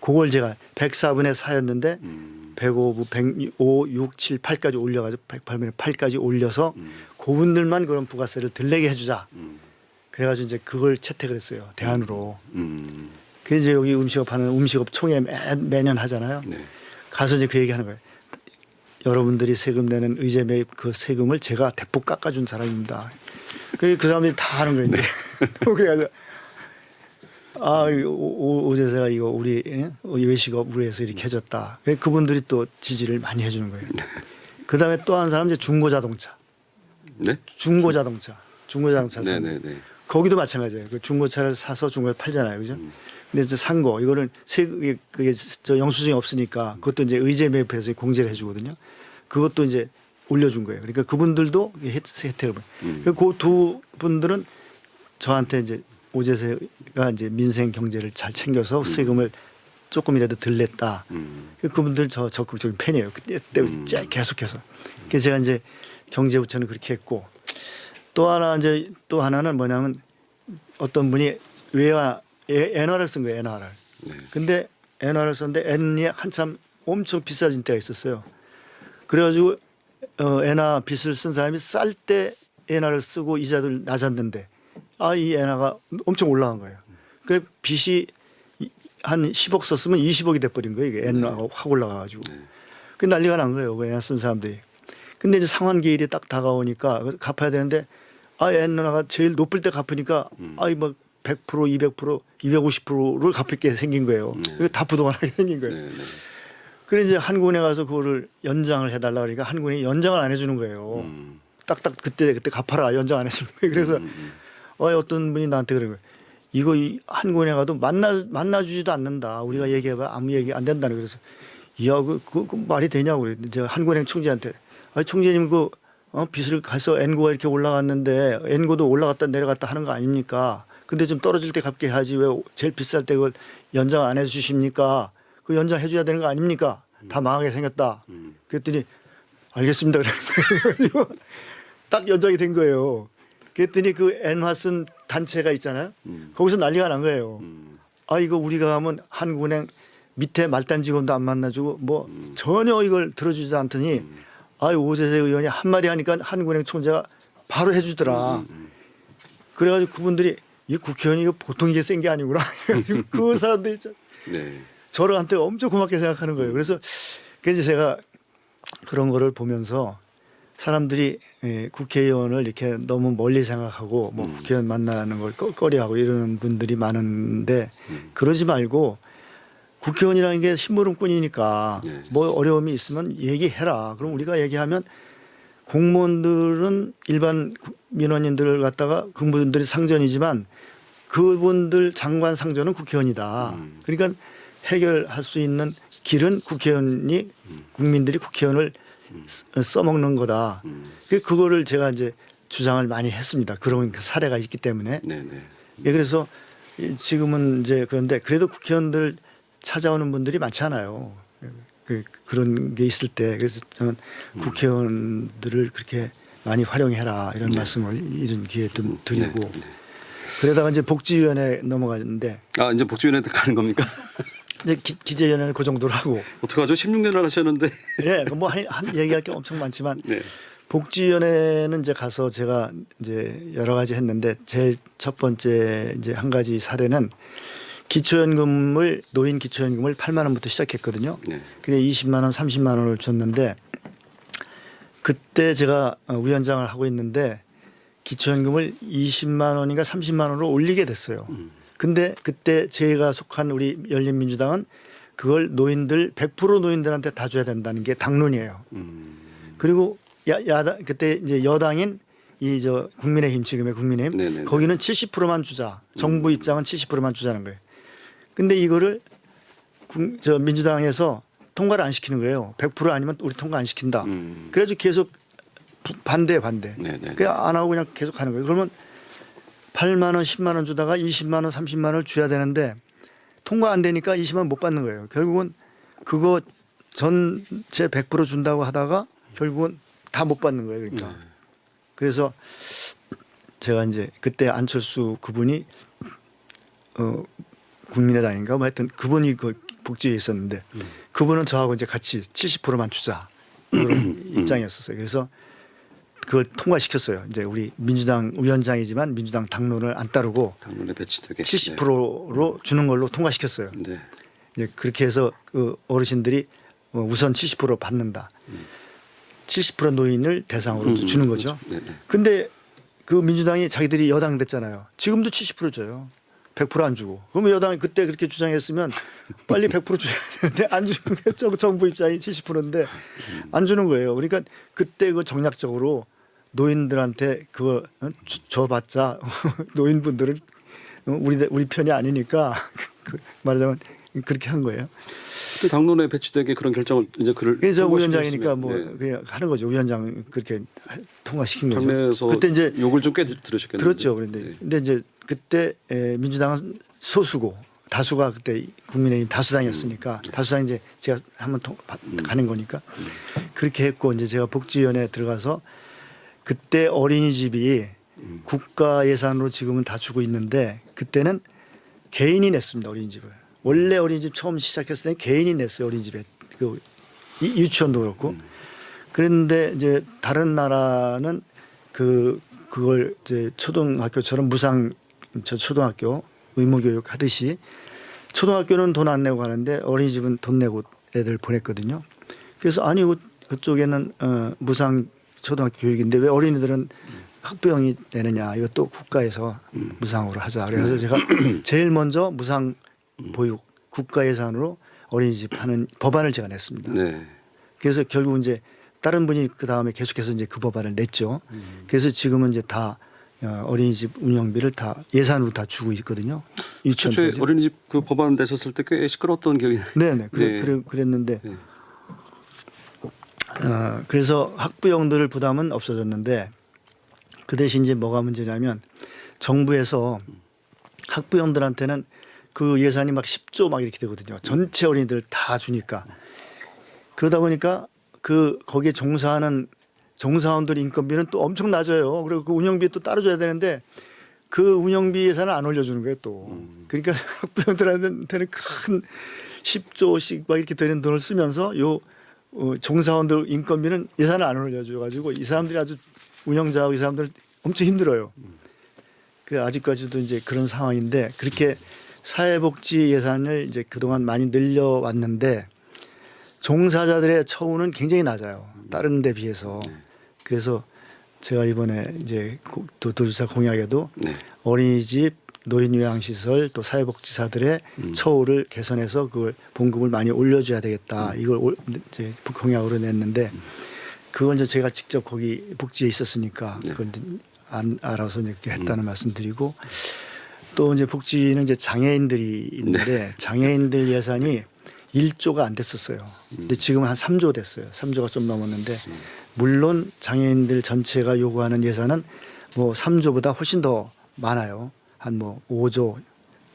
그걸 제가 104분의 4였는데 105, 105, 6, 7, 8까지 올려가지고 108분의 8까지 올려서 그분들만 그런 부가세를 덜 내게 해주자. 그래가지고 이제 그걸 채택을 했어요. 대안으로. 그래서 이제 여기 음식업 하는 음식업 총회 매년 하잖아요. 네. 가서 이제 그 얘기하는 거예요. 여러분들이 세금 내는 의제 매입 그 세금을 제가 대폭 깎아준 사람입니다. 그 사람들이 다 하는 거예요. 이제. 그래가지고 오제세가 이거 우리 외식업 우리에서 이렇게 해줬다. 그분들이 또 지지를 많이 해주는 거예요. 그 다음에 또 한 사람 이제 중고자동차. 네? 중고자동차. 네네네. 거기도 마찬가지예요. 그 중고차를 사서 중고에 팔잖아요, 그죠? 근데 이제 산 거 이거는 그게 저 영수증이 없으니까 그것도 이제 의제 매입해서 공제를 해주거든요. 그것도 이제 올려준 거예요. 그러니까 그분들도 혜택을 받아요. 그 두 분들은 저한테 이제 오제세가 이제 민생 경제를 잘 챙겨서 세금을 조금이라도 덜 냈다. 그분들 저 적극적인 팬이에요. 그때 계속해서. 그래서 제가 이제 경제부처는 그렇게 했고 또 하나는 뭐냐면 어떤 분이 엔화를 쓴 거예요. 엔화를. 근데 엔화를 썼는데 엔이 한참 엄청 비싸진 때가 있었어요. 그래가지고 엔화 빚을 쓴 사람이 쌀 때 엔화를 쓰고 이자를 낮았는데 이 엔화가 엄청 올라간 거예요. 그래 빚이 한 10억 썼으면 20억이 돼버린 거예요. 이게 엔화가 확 올라가가지고. 그 난리가 난 거예요. 그 엔화 쓴 사람들이. 근데 이제 상환기일이 딱 다가오니까 갚아야 되는데 엔화가 제일 높을 때 갚으니까 뭐 100%, 200%, 250%를 갚을 게 생긴 거예요. 그게 다 부도만하게 생긴 거예요. 그래 이제 한국은행 가서 그거를 연장을 해달라 그러니까 한국은행이 연장을 안 해주는 거예요. 딱딱 그때 갚아라 연장 안 해주는 거예요. 그래서 어떤 분이 나한테 그런 거예요. 이거 한국은행 가도 만나주지도 않는다. 우리가 얘기해봐 아무 얘기 안 된다는 거예요. 그래서 그 말이 되냐고 그래요. 제가 한국은행 총재한테 총재님 빚을 가서 엔고가 이렇게 올라갔는데 엔고도 올라갔다 내려갔다 하는 거 아닙니까? 근데 좀 떨어질 때 갚게 하지 왜 제일 비쌀 때 그걸 연장 안 해주십니까? 그 연장 해줘야 되는 거 아닙니까? 다 망하게 생겼다. 그랬더니 알겠습니다. 그래가지고 딱 연장이 된 거예요. 그랬더니 그 엔화 쓴 단체가 있잖아요. 거기서 난리가 난 거예요. 이거 우리가 하면 한국은행 밑에 말단 직원도 안 만나주고 뭐 전혀 이걸 들어주지 않더니 오제세 의원이 한마디 하니까 한국은행 총재가 바로 해주더라. 그래가지고 그분들이 이 국회의원이 이거 보통 이게 센 게 아니구나. 그 사람들이 저한테 엄청 고맙게 생각하는 거예요. 그래서 제가 그런 거를 보면서 사람들이 국회의원을 이렇게 너무 멀리 생각하고 뭐 국회의원 만나는 걸 꺼려하고 이러는 분들이 많은데 그러지 말고 국회의원이라는 게 심부름꾼이니까 뭐 어려움이 있으면 얘기해라. 그럼 우리가 얘기하면 공무원들은 일반 민원인들을 갖다가 그분들이 상전이지만 그분들 장관 상전은 국회의원이다. 그러니까 해결할 수 있는 길은 국회의원이 국민들이 국회의원을 써먹는 거다. 그거를 제가 이제 주장을 많이 했습니다. 그런 사례가 있기 때문에. 그래서 지금은 이제 그런데 그래도 국회의원들 찾아오는 분들이 많지 않아요. 그런 게 있을 때 그래서 저는 국회의원들을 그렇게 많이 활용해라 이런 말씀을 이런 기회에 드리고 그러다가 이제 복지위원회 넘어가는데 이제 복지위원회 가는 겁니까? 이제 기재위원회는 그 정도로 하고 어떡하죠? 16년을 하셨는데. 뭐 한 얘기할 게 엄청 많지만 복지위원회는 이제 가서 제가 이제 여러 가지 했는데 제일 첫 번째 이제 한 가지 사례는 노인 기초연금을 8만 원부터 시작했거든요. 근데 20만 원, 30만 원을 줬는데 그때 제가 위원장을 하고 있는데 기초연금을 20만 원인가 30만 원으로 올리게 됐어요. 근데 그때 제가 속한 우리 열린민주당은 그걸 노인들 100% 노인들한테 다 줘야 된다는 게 당론이에요. 그리고 야당 그때 이제 여당인 이 저 국민의힘 지금의 국민의힘 네네네. 거기는 70%만 주자. 정부 입장은 70%만 주자는 거예요. 근데 이거를 저 민주당에서 통과를 안 시키는 거예요. 100% 아니면 우리 통과 안 시킨다. 그래가지고 계속 반대. 네네. 그냥 안 하고 그냥 계속 하는 거예요. 그러면 8만 원, 10만 원 주다가 20만 원, 30만 원을 줘야 되는데 통과 안 되니까 20만 원 못 받는 거예요. 결국은 그거 전체 100% 준다고 하다가 결국은 다 못 받는 거예요. 그러니까. 그래서 제가 이제 그때 안철수 그분이 국민의당인가 뭐 하여튼 그분이 그 복지에 있었는데 그분은 저하고 이제 같이 70%만 주자 그런 입장이었었어요. 그래서 그걸 통과시켰어요. 이제 우리 민주당 위원장이지만 민주당 당론을 안 따르고 당론에 배치되게 70%로 주는 걸로 통과시켰어요. 네. 이제 그렇게 해서 그 어르신들이 우선 70% 받는다. 70% 노인을 대상으로 주는 거죠. 근데 그 민주당이 자기들이 여당 됐잖아요. 지금도 70% 줘요. 100% 안 주고. 그러면 여당이 그때 그렇게 주장했으면 빨리 100% 줘야 되는데 안 주는 게 정부 입장이 70%인데 안 주는 거예요. 그러니까 그때 그 정략적으로 노인들한테 그거 줘봤자 노인분들은 우리 편이 아니니까 말하자면 그렇게 한 거예요. 그 당론에 배치되게 그런 결정을 이제 그래서 위원장이니까 뭐 그냥 하는 거죠. 위원장 그렇게 통과시킨 거죠. 당내에서 그때 이제 욕을 좀 꽤 들으셨겠네요. 들었죠. 그런데 근데 이제 그때 민주당은 소수고 다수가 그때 국민의힘 다수당이었으니까 다수당 이제 제가 한번 가는 거니까 그렇게 했고 이제 제가 복지위원회에 들어가서 그때 어린이집이 국가 예산으로 지금은 다 주고 있는데 그때는 개인이 냈습니다. 어린이집을. 원래 어린이집 처음 시작했을 때는 개인이 냈어요. 어린이집에. 그 유치원도 그렇고. 그런데 이제 다른 나라는 그걸 이제 초등학교처럼 무상 초등학교 의무교육 하듯이 초등학교는 돈 안 내고 가는데 어린이집은 돈 내고 애들 보냈거든요. 그래서 아니 그쪽에는 무상 초등학교 교육인데 왜 어린이들은 학부형이 내느냐. 이것도 국가에서 무상으로 하자. 그래서 제가 제일 먼저 무상 보육 국가 예산으로 어린이집 하는 법안을 제가 냈습니다. 네. 그래서 결국 이제 다른 분이 그 다음에 계속해서 이제 그 법안을 냈죠. 그래서 지금은 이제 다 어린이집 운영비를 다 예산으로 다 주고 있거든요. 최초에 어린이집 그 법안 내셨을 때 꽤 시끄러웠던 기억이. 네네. 그랬는데 그래서 학부형들 부담은 없어졌는데 그 대신 이제 뭐가 문제냐면 정부에서 학부형들한테는 그 예산이 막 10조 막 이렇게 되거든요. 전체 어린이들 다 주니까. 그러다 보니까 거기에 종사하는 종사원들 인건비는 또 엄청 낮아요. 그리고 그 운영비 또 따로 줘야 되는데 그 운영비 예산을 안 올려주는 거예요 또. 그러니까 학부형들한테는 큰 10조씩 막 이렇게 되는 돈을 쓰면서 종사원들 인건비는 예산을 안 올려줘가지고 이 사람들이 아주 운영자하고 이 사람들 엄청 힘들어요. 그래 아직까지도 이제 그런 상황인데 그렇게 사회복지 예산을 이제 그동안 많이 늘려왔는데 종사자들의 처우는 굉장히 낮아요. 다른 데 비해서. 그래서 제가 이번에 이제 도지사 공약에도 어린이집, 노인요양시설 또 사회복지사들의 처우를 개선해서 그걸 봉급을 많이 올려줘야 되겠다. 이걸 이제 공약으로 냈는데 그건 이제 제가 직접 거기 복지에 있었으니까 그걸 알아서 이렇게 했다는 말씀드리고 또 이제 복지는 이제 장애인들이 있는데 장애인들 예산이 1조가 안 됐었어요. 근데 지금 한 3조 됐어요. 3조가 좀 넘었는데 물론 장애인들 전체가 요구하는 예산은 뭐 3조보다 훨씬 더 많아요. 한 뭐 5조,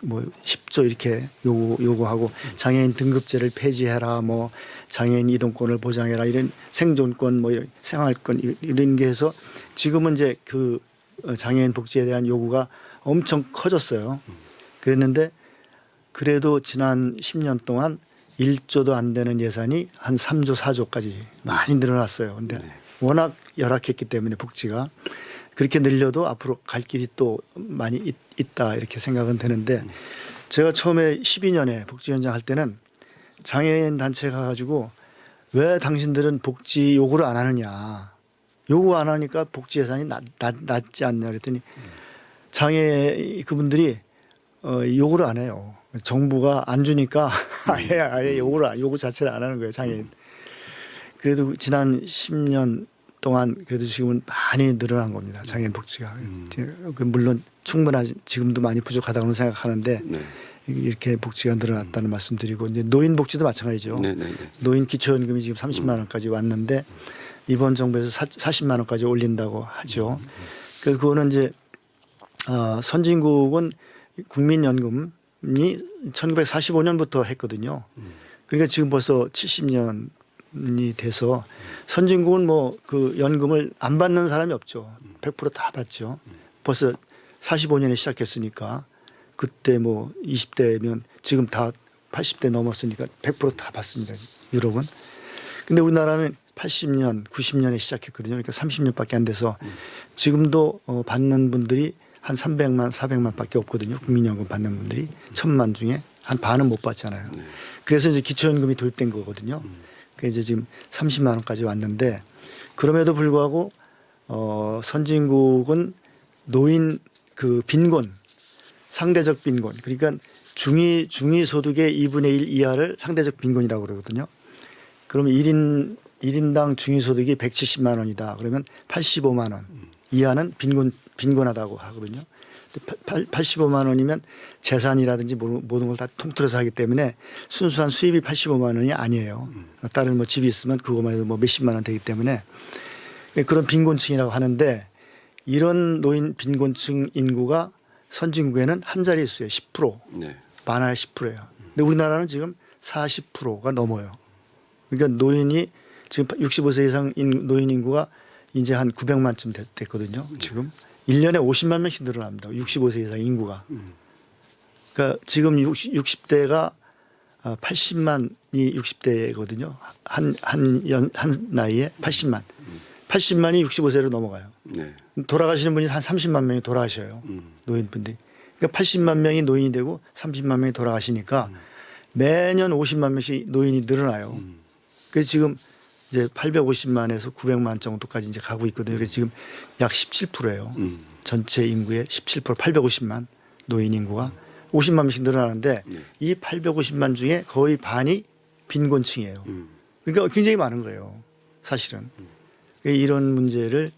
뭐 10조 이렇게 요구하고 장애인 등급제를 폐지해라, 뭐 장애인 이동권을 보장해라 이런 생존권, 뭐 이런 생활권 이런 게 해서 지금은 이제 그 장애인 복지에 대한 요구가 엄청 커졌어요. 그랬는데 그래도 지난 10년 동안 1조도 안 되는 예산이 한 3조, 4조까지 많이 늘어났어요. 근데 워낙 열악했기 때문에 복지가 그렇게 늘려도 앞으로 갈 길이 또 많이 있다 이렇게 생각은 되는데 제가 처음에 12년에 복지위원장 할 때는 장애인 단체에 가가지고 왜 당신들은 복지 요구를 안 하느냐. 요구 안 하니까 복지 예산이 낮지 않냐 그랬더니 장애 그분들이 요구를 안 해요. 정부가 안 주니까 아예 요구 자체를 안 하는 거예요. 장애인. 그래도 지난 10년 동안 그래도 지금은 많이 늘어난 겁니다. 장애인 복지가. 물론 충분하지 지금도 많이 부족하다고는 생각하는데 네. 이렇게 복지가 늘어났다는 말씀드리고 이제 노인 복지도 마찬가지죠. 노인 기초연금이 지금 30만 원까지 왔는데 이번 정부에서 40만 원까지 올린다고 하죠. 그래서 그거는 이제 선진국은 국민연금이 1945년부터 했거든요. 그러니까 지금 벌써 70년이 돼서 선진국은 뭐 그 연금을 안 받는 사람이 없죠. 100% 다 받죠. 벌써 45년에 시작했으니까 그때 뭐 20대면 지금 다 80대 넘었으니까 100% 다 받습니다. 유럽은. 근데 우리나라는 80년, 90년에 시작했거든요. 그러니까 30년밖에 안 돼서 지금도 받는 분들이 한 300만, 400만 밖에 없거든요. 국민연금 받는 분들이 1000만 중에 한 반은 못 받잖아요. 그래서 이제 기초연금이 도입된 거거든요. 그래서 이제 지금 30만 원까지 왔는데 그럼에도 불구하고 선진국은 노인 그 빈곤, 상대적 빈곤 그러니까 중위 소득의 2분의 1 이하를 상대적 빈곤이라고 그러거든요. 그러면 1인당 중위 소득이 170만 원이다. 그러면 85만 원 이하는 빈곤하다고 하거든요. 85만 원이면 재산이라든지 모든 걸 다 통틀어서 하기 때문에 순수한 수입이 85만 원이 아니에요. 다른 뭐 집이 있으면 그것만 해도 뭐 몇십만 원 되기 때문에 그런 빈곤층이라고 하는데 이런 노인 빈곤층 인구가 선진국에는 한 자릿수예요. 10%. 네. 많아야 10%예요. 근데 우리나라는 지금 40%가 넘어요. 그러니까 노인이 지금 65세 이상 노인 인구가 이제 한 900만쯤 됐거든요. 지금 1년에 50만 명씩 늘어납니다. 65세 이상 인구가. 그러니까 지금 60대가 80만이 60대거든요. 한 나이에 80만. 80만이 65세로 넘어가요. 네. 돌아가시는 분이 한 30만 명이 돌아가셔요. 노인분들이. 그러니까 80만 명이 노인이 되고 30만 명이 돌아가시니까 매년 50만 명씩 노인이 늘어나요. 그래서 지금 이제 850만에서 900만 정도까지 이제 가고 있거든요. 그래서 지금 약 17%예요. 전체 인구의 17% 850만 노인 인구가 50만 명씩 늘어나는데 이 850만 중에 거의 반이 빈곤층이에요. 그러니까 굉장히 많은 거예요. 사실은. 이런 문제를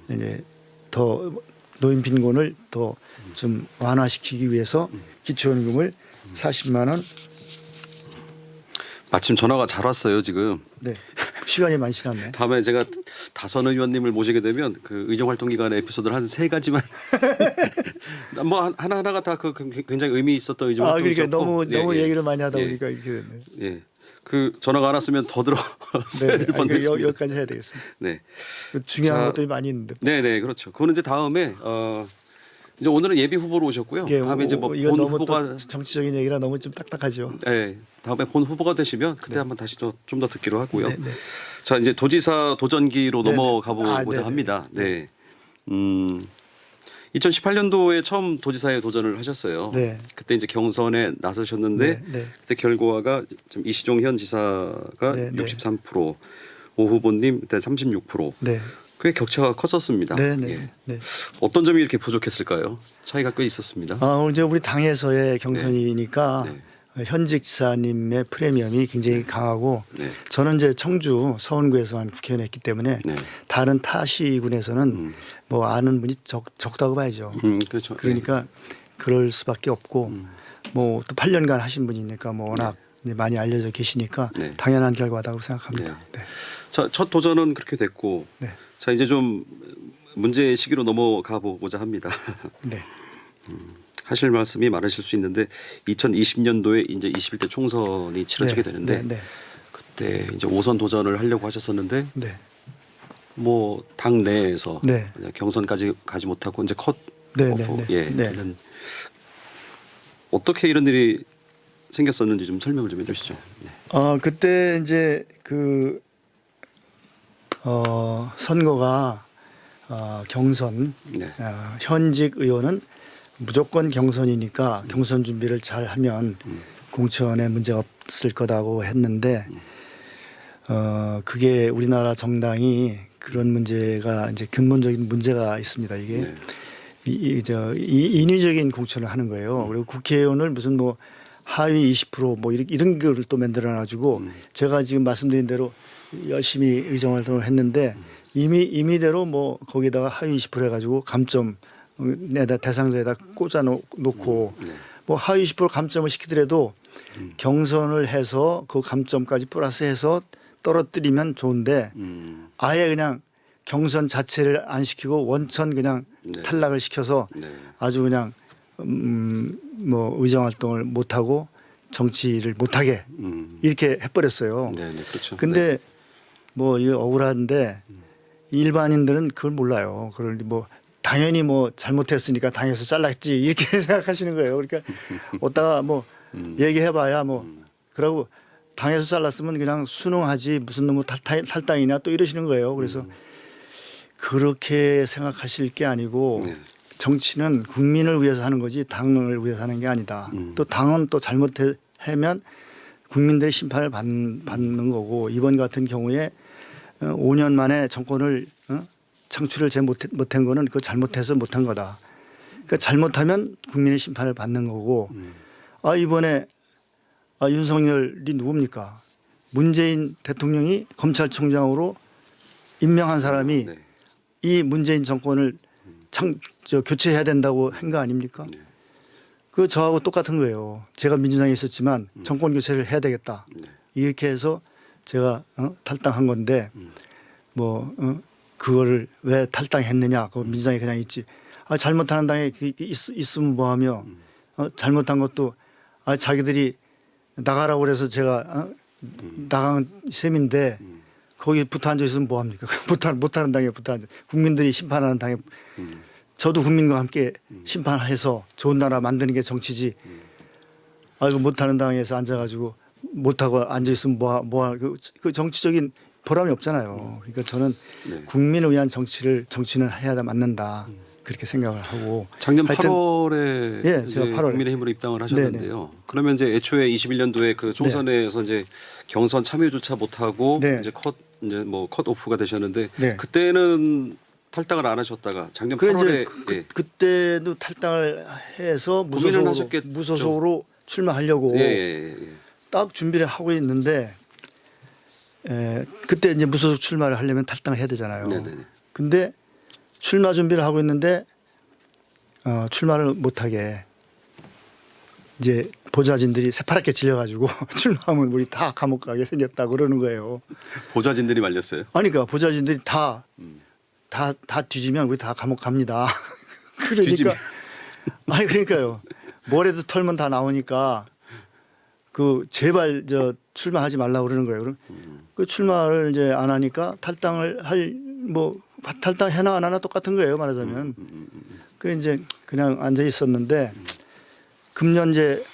이제 더 노인 빈곤을 더 좀 완화시키기 위해서 기초연금을 40만 원. 마침 전화가 잘 왔어요 지금. 네. 시간이 많이 지났네. 다음에 제가 다선 의원님을 모시게 되면 그 의정활동 기간의 에피소드를 한 3가지만 뭐 하나하나가 다 그 굉장히 의미 있었던 의정활동이었고. 그러니까 너무 얘기를 많이 하다 보니까 이렇게 됐네. 예. 그 전화가 안 왔으면 더 들어서야 될 뻔했습니다. 여기까지 해야 되겠습니다. 네. 중요한 것들이 많이 있는데. 네, 그렇죠. 그거는 이제 다음에 이제 오늘은 예비 후보로 오셨고요. 다음에 이제 뭐 본 후보가 정치적인 얘기라 너무 좀 딱딱하죠. 네, 다음에 본 후보가 되시면 그때 한번 다시 좀 더 듣기로 하고요. 네. 자, 이제 도지사 도전기로 넘어가 보고자 합니다. 네. 2018년도에 처음 도지사에 도전을 하셨어요. 네. 그때 이제 경선에 나서셨는데 그때 결과가 좀 이시종 현 지사가 63%, 오 후보님 그때 36%. 네. 꽤 격차가 컸었습니다. 네. 어떤 점이 이렇게 부족했을까요? 차이가 꽤 있었습니다. 이제 우리 당에서의 경선이니까 현직 지사님의 프리미엄이 굉장히 강하고 저는 이제 청주 서원구에서만 국회의원 했기 때문에 다른 타 시군에서는 뭐 아는 분이 적다고 봐야죠. 그렇죠. 그러니까 그럴 수밖에 없고 뭐 또 8년간 하신 분이니까 뭐 워낙 많이 알려져 계시니까 당연한 결과다고 생각합니다. 네. 자, 첫 도전은 그렇게 됐고 자 이제 좀 문제의 시기로 넘어가 보고자 합니다. 네. 하실 말씀이 많으실 수 있는데 2020년도에 이제 21대 총선이 치러지게 되는데 그때 이제 5선 도전을 하려고 하셨었는데 뭐 당 내에서 경선까지 가지 못하고 이제 컷 오프 어떻게 이런 일이 생겼었는지 좀 설명을 좀 해주시죠. 그때 이제 그 선거가 경선 현직 의원은 무조건 경선이니까 경선 준비를 잘 하면 공천에 문제가 없을 거라고 했는데 그게 우리나라 정당이 그런 문제가 이제 근본적인 문제가 있습니다. 이게 네. 인위적인 공천을 하는 거예요. 그리고 국회의원을 무슨 뭐 하위 20%뭐 이런 거를 또 만들어 놔가지고 제가 지금 말씀드린 대로 열심히 의정 활동을 했는데 임의대로 뭐 거기다가 하위 20% 해가지고 감점 내다 대상자에다 꽂아 놓고 뭐 하위 20% 감점을 시키더라도 경선을 해서 그 감점까지 플러스해서 떨어뜨리면 좋은데 아예 그냥 경선 자체를 안 시키고 원천 그냥 네. 탈락을 시켜서 네. 아주 그냥 뭐 의정 활동을 못 하고 정치를 못 하게 이렇게 해버렸어요. 네, 네, 그렇죠. 근데 네. 뭐 이게 억울한데 일반인들은 그걸 몰라요. 그걸 뭐 당연히 뭐 잘못했으니까 당에서 잘랐지 이렇게 생각하시는 거예요. 그러니까 어디다가 뭐 얘기해봐야 뭐 그러고 당에서 잘랐으면 그냥 순응하지 무슨 놈의 탈당이냐 또 이러시는 거예요. 그래서 그렇게 생각하실 게 아니고 네. 정치는 국민을 위해서 하는 거지 당을 위해서 하는 게 아니다. 또 당은 또 잘못하면 국민들의 심판을 받는 거고 이번 같은 경우에 5년 만에 정권을 창출을 못한 거는 그 잘못해서 못한 거다. 그러니까 잘못하면 국민의 심판을 받는 거고 이번에 윤석열이 누굽니까? 문재인 대통령이 검찰총장으로 임명한 사람이 네. 이 문재인 정권을 교체해야 된다고 한 거 아닙니까? 네. 그 저하고 똑같은 거예요. 제가 민주당에 있었지만 정권 교체를 해야 되겠다. 네. 이렇게 해서 제가 탈당한 건데 뭐 그거를 왜 탈당했느냐? 그 민주당이 그냥 있지. 잘못하는 당에 있으면 뭐하며 잘못한 것도 자기들이 나가라고 그래서 제가 나간 셈인데 거기 붙어 앉아 있으면 뭐합니까? 못하는 당에 붙어 앉아. 국민들이 심판하는 당에 저도 국민과 함께 심판해서 좋은 나라 만드는 게 정치지. 이거 못하는 당에서 앉아가지고 못하고 앉아 있으면 그 정치적인 보람이 없잖아요. 그러니까 저는 네. 국민을 위한 정치는 해야 맞는다. 그렇게 생각을 하고 작년 하여튼 8월에 예, 제가 8월에 국민의힘으로 입당을 하셨는데요. 네네. 그러면 이제 애초에 21년도에 그 총선에서 이제 경선 참여조차 못하고 네. 이제 컷오프가 되셨는데 네. 그때는 탈당을 안 하셨다가 작년 그래 8월에 이제 그때도 탈당을 해서 고민을 하셨겠죠. 무소속으로 출마하려고 예. 딱 준비를 하고 있는데 그때 이제 무소속 출마를 하려면 탈당을 해야 되잖아요. 네네. 근데 출마 준비를 하고 있는데 출마를 못하게 이제 보좌진들이 새파랗게 질려가지고 출마하면 우리 다 감옥 가게 생겼다 그러는 거예요. 보좌진들이 말렸어요. 그러니까 보좌진들이 다 뒤지면 우리 다 감옥 갑니다. 그러니까 그러니까요. 뭐래도 털면 다 나오니까 그 제발 출마하지 말라고 그러는 거예요. 그 출마를 이제 안 하니까 탈당을 탈당해나 안 하나 똑같은 거예요. 말하자면. 그 이제 그냥 앉아 있었는데 금년제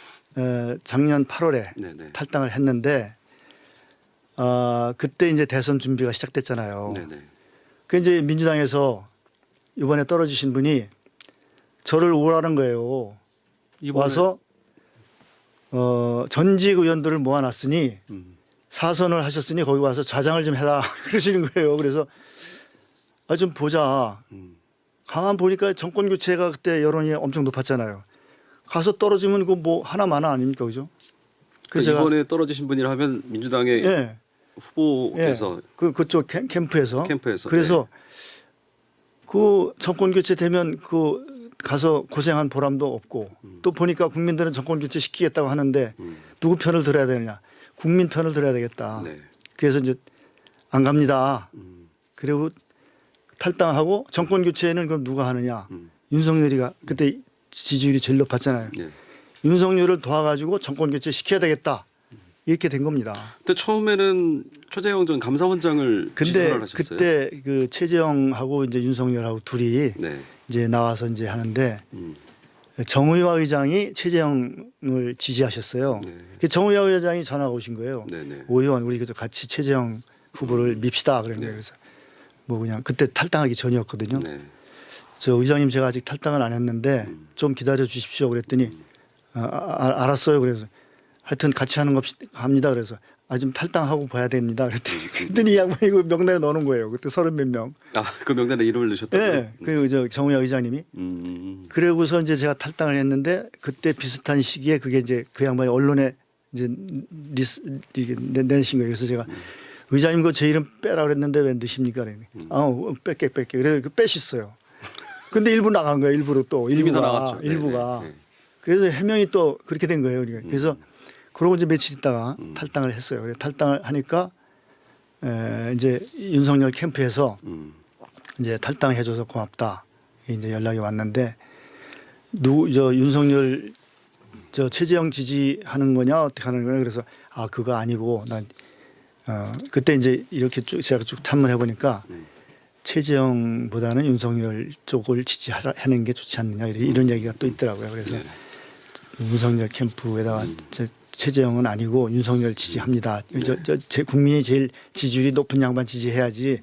작년 8월에 네네. 탈당을 했는데 그때 이제 대선 준비가 시작됐잖아요. 네네. 그 이제 민주당에서 이번에 떨어지신 분이 저를 오라는 거예요. 와서 전직 의원들을 모아놨으니 사선을 하셨으니 거기 와서 자장을 좀 해라 그러시는 거예요. 그래서 좀 보자. 가만 보니까 정권 교체가 그때 여론이 엄청 높았잖아요. 가서 떨어지면 그 뭐 하나마나 아닙니까, 그죠? 그래서 이번에 떨어지신 분이라 하면 민주당의 예, 후보께서 그쪽 캠프에서. 캠프에서. 그래서 그 정권 교체 되면 가서 고생한 보람도 없고 또 보니까 국민들은 정권 교체 시키겠다고 하는데 누구 편을 들어야 되느냐? 국민 편을 들어야 되겠다. 네. 그래서 이제 안 갑니다. 그리고 탈당하고 정권 교체는 그럼 누가 하느냐? 윤석열이가 그때 지지율이 제일 높았잖아요. 네. 윤석열을 도와가지고 정권 교체 시켜야 되겠다. 이렇게 된 겁니다. 근데 처음에는 최재형 전 감사원장을 지지를 하셨어요. 그때 그 최재형하고 이제 윤석열하고 둘이 네. 이제 나와서 이제 하는데 정의화 의장이 최재형을 지지하셨어요. 네. 정의화 의장이 전화가 오신 거예요. 네네. 오 의원 우리 같이 최재형 후보를 밉시다 그런 거예요. 그래서 뭐 그냥 그때 탈당하기 전이었거든요. 네. 저 의장님 제가 아직 탈당을 안 했는데 좀 기다려 주십시오 그랬더니 알았어요. 그래서 하여튼 같이 하는 겁니다. 그래서 좀 탈당하고 봐야 됩니다. 그랬더니 이 양반이 그 명단에 넣어놓은 거예요. 그때 30몇 명. 그 명단에 이름을 넣으셨다고요? 네. 그 정우영 의장님이. 그러고서 이제 제가 탈당을 했는데 그때 비슷한 시기에 그게 이제 그 양반이 언론에 이제 내신 거예요. 그래서 제가 의장님 그 제 이름 빼라 그랬는데 왜 넣으십니까? 뺄게. 그래서 빼셨어요. 근데 일부 나간 거예요. 일부러 또. 이미 다 나갔죠. 일부가. 네. 그래서 해명이 또 그렇게 된 거예요. 우리가. 그래서 그러고 이제 며칠 있다가 탈당을 했어요. 그래서 탈당을 하니까 이제 윤석열 캠프에서 이제 탈당해줘서 고맙다. 이제 연락이 왔는데 윤석열 최재형 지지하는 거냐 어떻게 하는 거냐 그래서 그거 아니고 난 그때 이제 이렇게 쭉 제가 쭉 탐문해 보니까 최재형보다는 윤석열 쪽을 지지하는 게 좋지 않느냐 이런 얘기가 또 있더라고요. 그래서 윤석열 캠프에다가 최재형은 아니고 윤석열 지지합니다. 제 국민이 제일 지지율이 높은 양반 지지해야지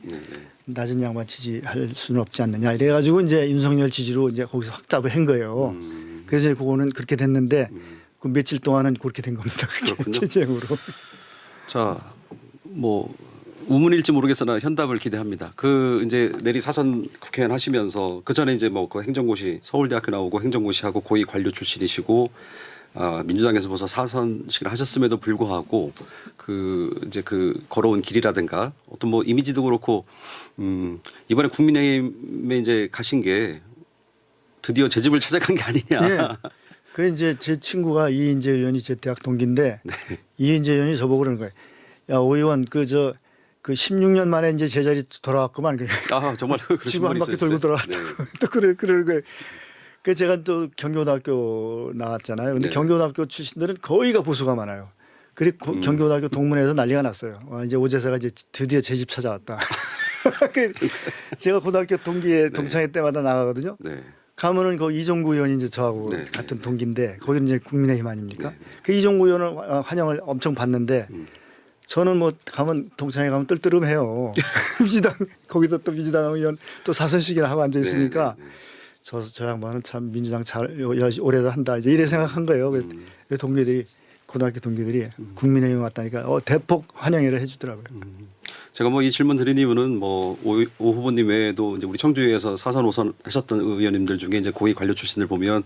낮은 양반 지지할 수는 없지 않느냐 이래가지고 이제 윤석열 지지로 이제 거기서 확답을 한 거예요. 그래서 그거는 그렇게 됐는데 그 며칠 동안은 그렇게 된 겁니다. 그게 최재형으로. 자, 뭐 우문일지 모르겠으나 현답을 기대합니다. 그 이제 내리 사선 국회의원 하시면서 그 전에 이제 뭐 그 행정고시 서울대학교 나오고 행정고시하고 고위 관료 출신이시고 민주당에서 벌써 사선식을 하셨음에도 불구하고 그 이제 그 걸어온 길이라든가 어떤 뭐 이미지도 그렇고 이번에 국민의힘에 이제 가신 게 드디어 제 집을 찾아간 게 아니냐. 네. 그래 이제 제 친구가 이인재 의원이 제 대학 동기인데 이인재 의원이 저보고 그러는 거예요. 야, 오 의원 그 16년 만에 이제 제자리 돌아왔구만. 정말 지구 한 바퀴 돌고 돌아왔다. 네. 또 그러는 거예요. 그 제가 또 경기고등학교 나왔잖아요. 근데 경기고등학교 출신들은 거의가 보수가 많아요. 그리고 경기고등학교 동문회에서 난리가 났어요. 이제 오재사가 이제 드디어 제 집 찾아왔다. 그래 제가 고등학교 동기에 동창회 때마다 나가거든요. 가면은 그 이종구 의원이 이제 저하고 같은 동기인데 거기는 이제 국민의힘 아닙니까? 그 이종구 의원은 환영을 엄청 받는데 저는 뭐 가면 동창회 가면 뜰뜨름해요. 민주당 거기서 또 민주당 의원 또 사선식이나 하고 앉아 있으니까 저 양반은 참 민주당 잘 오래도 한다 이제 이래 생각한 거예요. 그 동기들이 고등학교 동기들이 국민의힘 왔다니까 대폭 환영회를 해주더라고요. 제가 뭐 이 질문 드린 이유는 뭐 오 후보님 외에도 이제 우리 청주에서 사선 5선 하셨던 의원님들 중에 이제 고위 관료 출신들 보면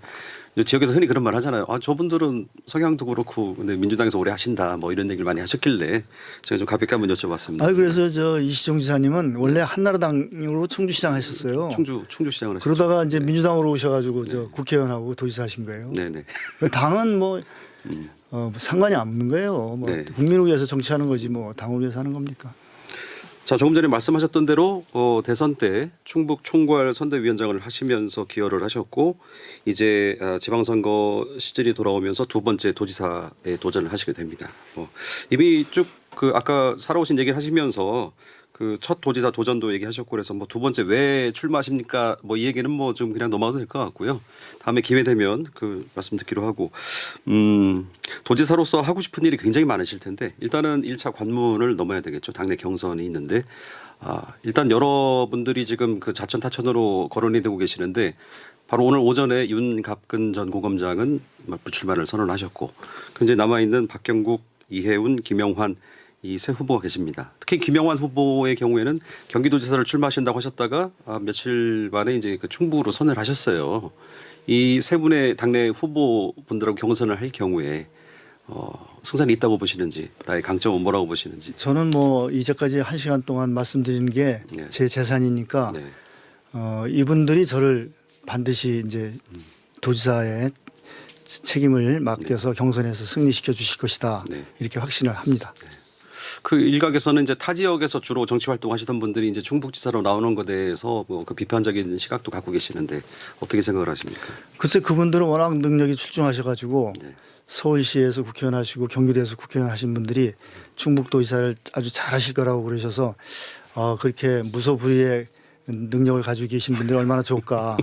지역에서 흔히 그런 말 하잖아요. 저분들은 성향도 그렇고 근데 민주당에서 오래 하신다 뭐 이런 얘기를 많이 하셨길래 제가 좀 가볍게 한번 여쭤봤습니다. 그래서 이시정 지사님은 원래 한나라당으로 청주시장 하셨어요. 충주시장을 그러다가 이제 민주당으로 오셔가지고 저 국회의원하고 도지사 하신 거예요. 당은 뭐 상관이 없는 거예요. 뭐 국민을 위해서 정치하는 거지 뭐 당을 위해서 하는 겁니까? 자, 조금 전에 말씀하셨던 대로 대선 때 충북 총괄 선대위원장을 하시면서 기여를 하셨고 이제 지방선거 시절이 돌아오면서 두 번째 도지사에 도전을 하시게 됩니다. 이미 쭉 그 아까 살아오신 얘기를 하시면서 그 첫 도지사 도전도 얘기하셨고 그래서 뭐 두 번째 왜 출마하십니까? 뭐 이 얘기는 뭐 좀 그냥 넘어가도 될 것 같고요. 다음에 기회 되면 그 말씀 듣기로 하고 도지사로서 하고 싶은 일이 굉장히 많으실 텐데 일단은 1차 관문을 넘어야 되겠죠. 당내 경선이 있는데 일단 여러분들이 지금 그 자천 타천으로 거론이 되고 계시는데 바로 오늘 오전에 윤갑근 전 고검장은 불출마를 선언하셨고 이제 남아 있는 박경국, 이해운, 김영환 이 세 후보가 계십니다. 특히 김영환 후보의 경우에는 경기도지사를 출마하신다고 하셨다가 며칠 만에 이제 그 충북으로 선회를 하셨어요. 이 세 분의 당내 후보분들하고 경선을 할 경우에 승산이 있다고 보시는지 나의 강점은 뭐라고 보시는지. 저는 뭐 이제까지 1시간 동안 말씀드리는 게 제 재산이니까 이분들이 저를 반드시 이제 도지사의 책임을 맡겨서 경선에서 승리시켜 주실 것이다. 이렇게 확신을 합니다. 그 일각에서는 이제 타 지역에서 주로 정치 활동하시던 분들이 이제 충북지사로 나오는 것에 대해서 뭐 그 비판적인 시각도 갖고 계시는데 어떻게 생각을 하십니까? 글쎄 그분들은 워낙 능력이 출중하셔가지고 서울시에서 국회의원 하시고 경기도에서 국회의원 하신 분들이 충북도지사를 아주 잘하실 거라고 그러셔서 그렇게 무소불위의 능력을 가지고 계신 분들이 얼마나 좋을까.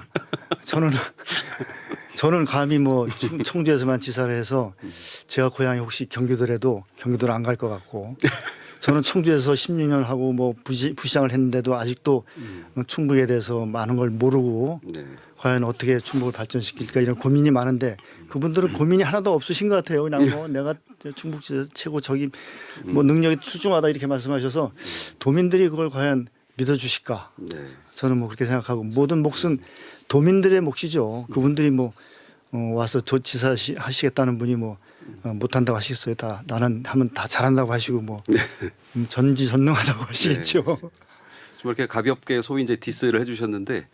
저는 감히 뭐 청주에서만 지사를 해서 제가 고향이 혹시 경기도라도 경기도를 안 갈 것 같고 저는 청주에서 16년 하고 뭐 부시장을 했는데도 아직도 충북에 대해서 많은 걸 모르고 네. 과연 어떻게 충북을 발전시킬까 이런 고민이 많은데 그분들은 고민이 하나도 없으신 것 같아요. 그냥 뭐 내가 충북지사 최고 저기 뭐 능력이 출중하다 이렇게 말씀하셔서 도민들이 그걸 과연 믿어주실까? 네. 저는 뭐 그렇게 생각하고 모든 몫은 도민들의 몫이죠. 그분들이 뭐 와서 지사 하시겠다는 분이 뭐 못한다고 하시겠어요. 다 나는 하면 다 잘한다고 하시고 뭐 전지전능하다고 하시겠죠. 좀 이렇게 가볍게 소위 이제 디스를 해주셨는데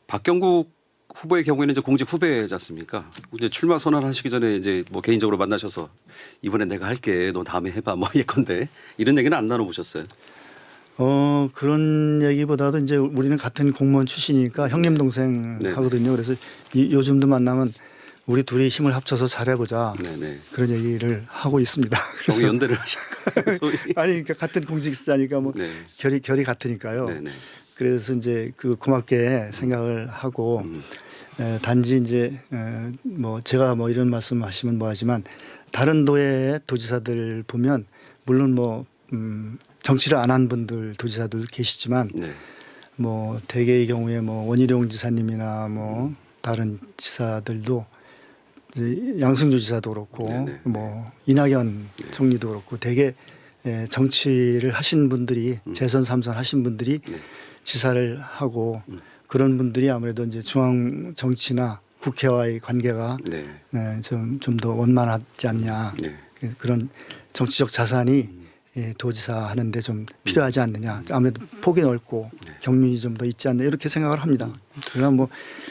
박경국 후보의 경우에는 이제 공직 후배지 않습니까? 이제 출마 선언하시기 전에 이제 뭐 개인적으로 만나셔서 이번에 내가 할게, 너 다음에 해봐, 뭐 예컨대 이런 얘기는 안 나눠보셨어요? 그런 얘기보다도 이제 우리는 같은 공무원 출신이니까 형님 동생 네. 하거든요. 그래서 요즘도 만나면 우리 둘이 힘을 합쳐서 잘해보자. 네네. 그런 얘기를 하고 있습니다. 그래서 연대를 하시고 아니 그러니까 같은 공직자니까 뭐 네. 결이 같으니까요. 네네. 그래서 이제 그 고맙게 생각을 하고 단지 이제 뭐 제가 뭐 이런 말씀하시면 뭐하지만 다른 도의 도지사들 보면 물론 뭐 정치를 안 한 분들 도지사들 계시지만 네. 뭐 대개의 경우에 뭐 원희룡 지사님이나 뭐 다른 지사들도 이제 양승조 지사도 그렇고 네네. 뭐 이낙연 총리도 그렇고 대개 정치를 하신 분들이 재선 3선 하신 분들이 네. 지사를 하고 그런 분들이 아무래도 이제 중앙 정치나 국회와의 관계가 네. 좀 더 원만하지 않냐 네. 그런 정치적 자산이 도지사 하는데 좀 필요하지 않느냐 아무래도 폭이 넓고 경륜이 좀 더 있지 않나 이렇게 생각을 합니다. 그러나 뭐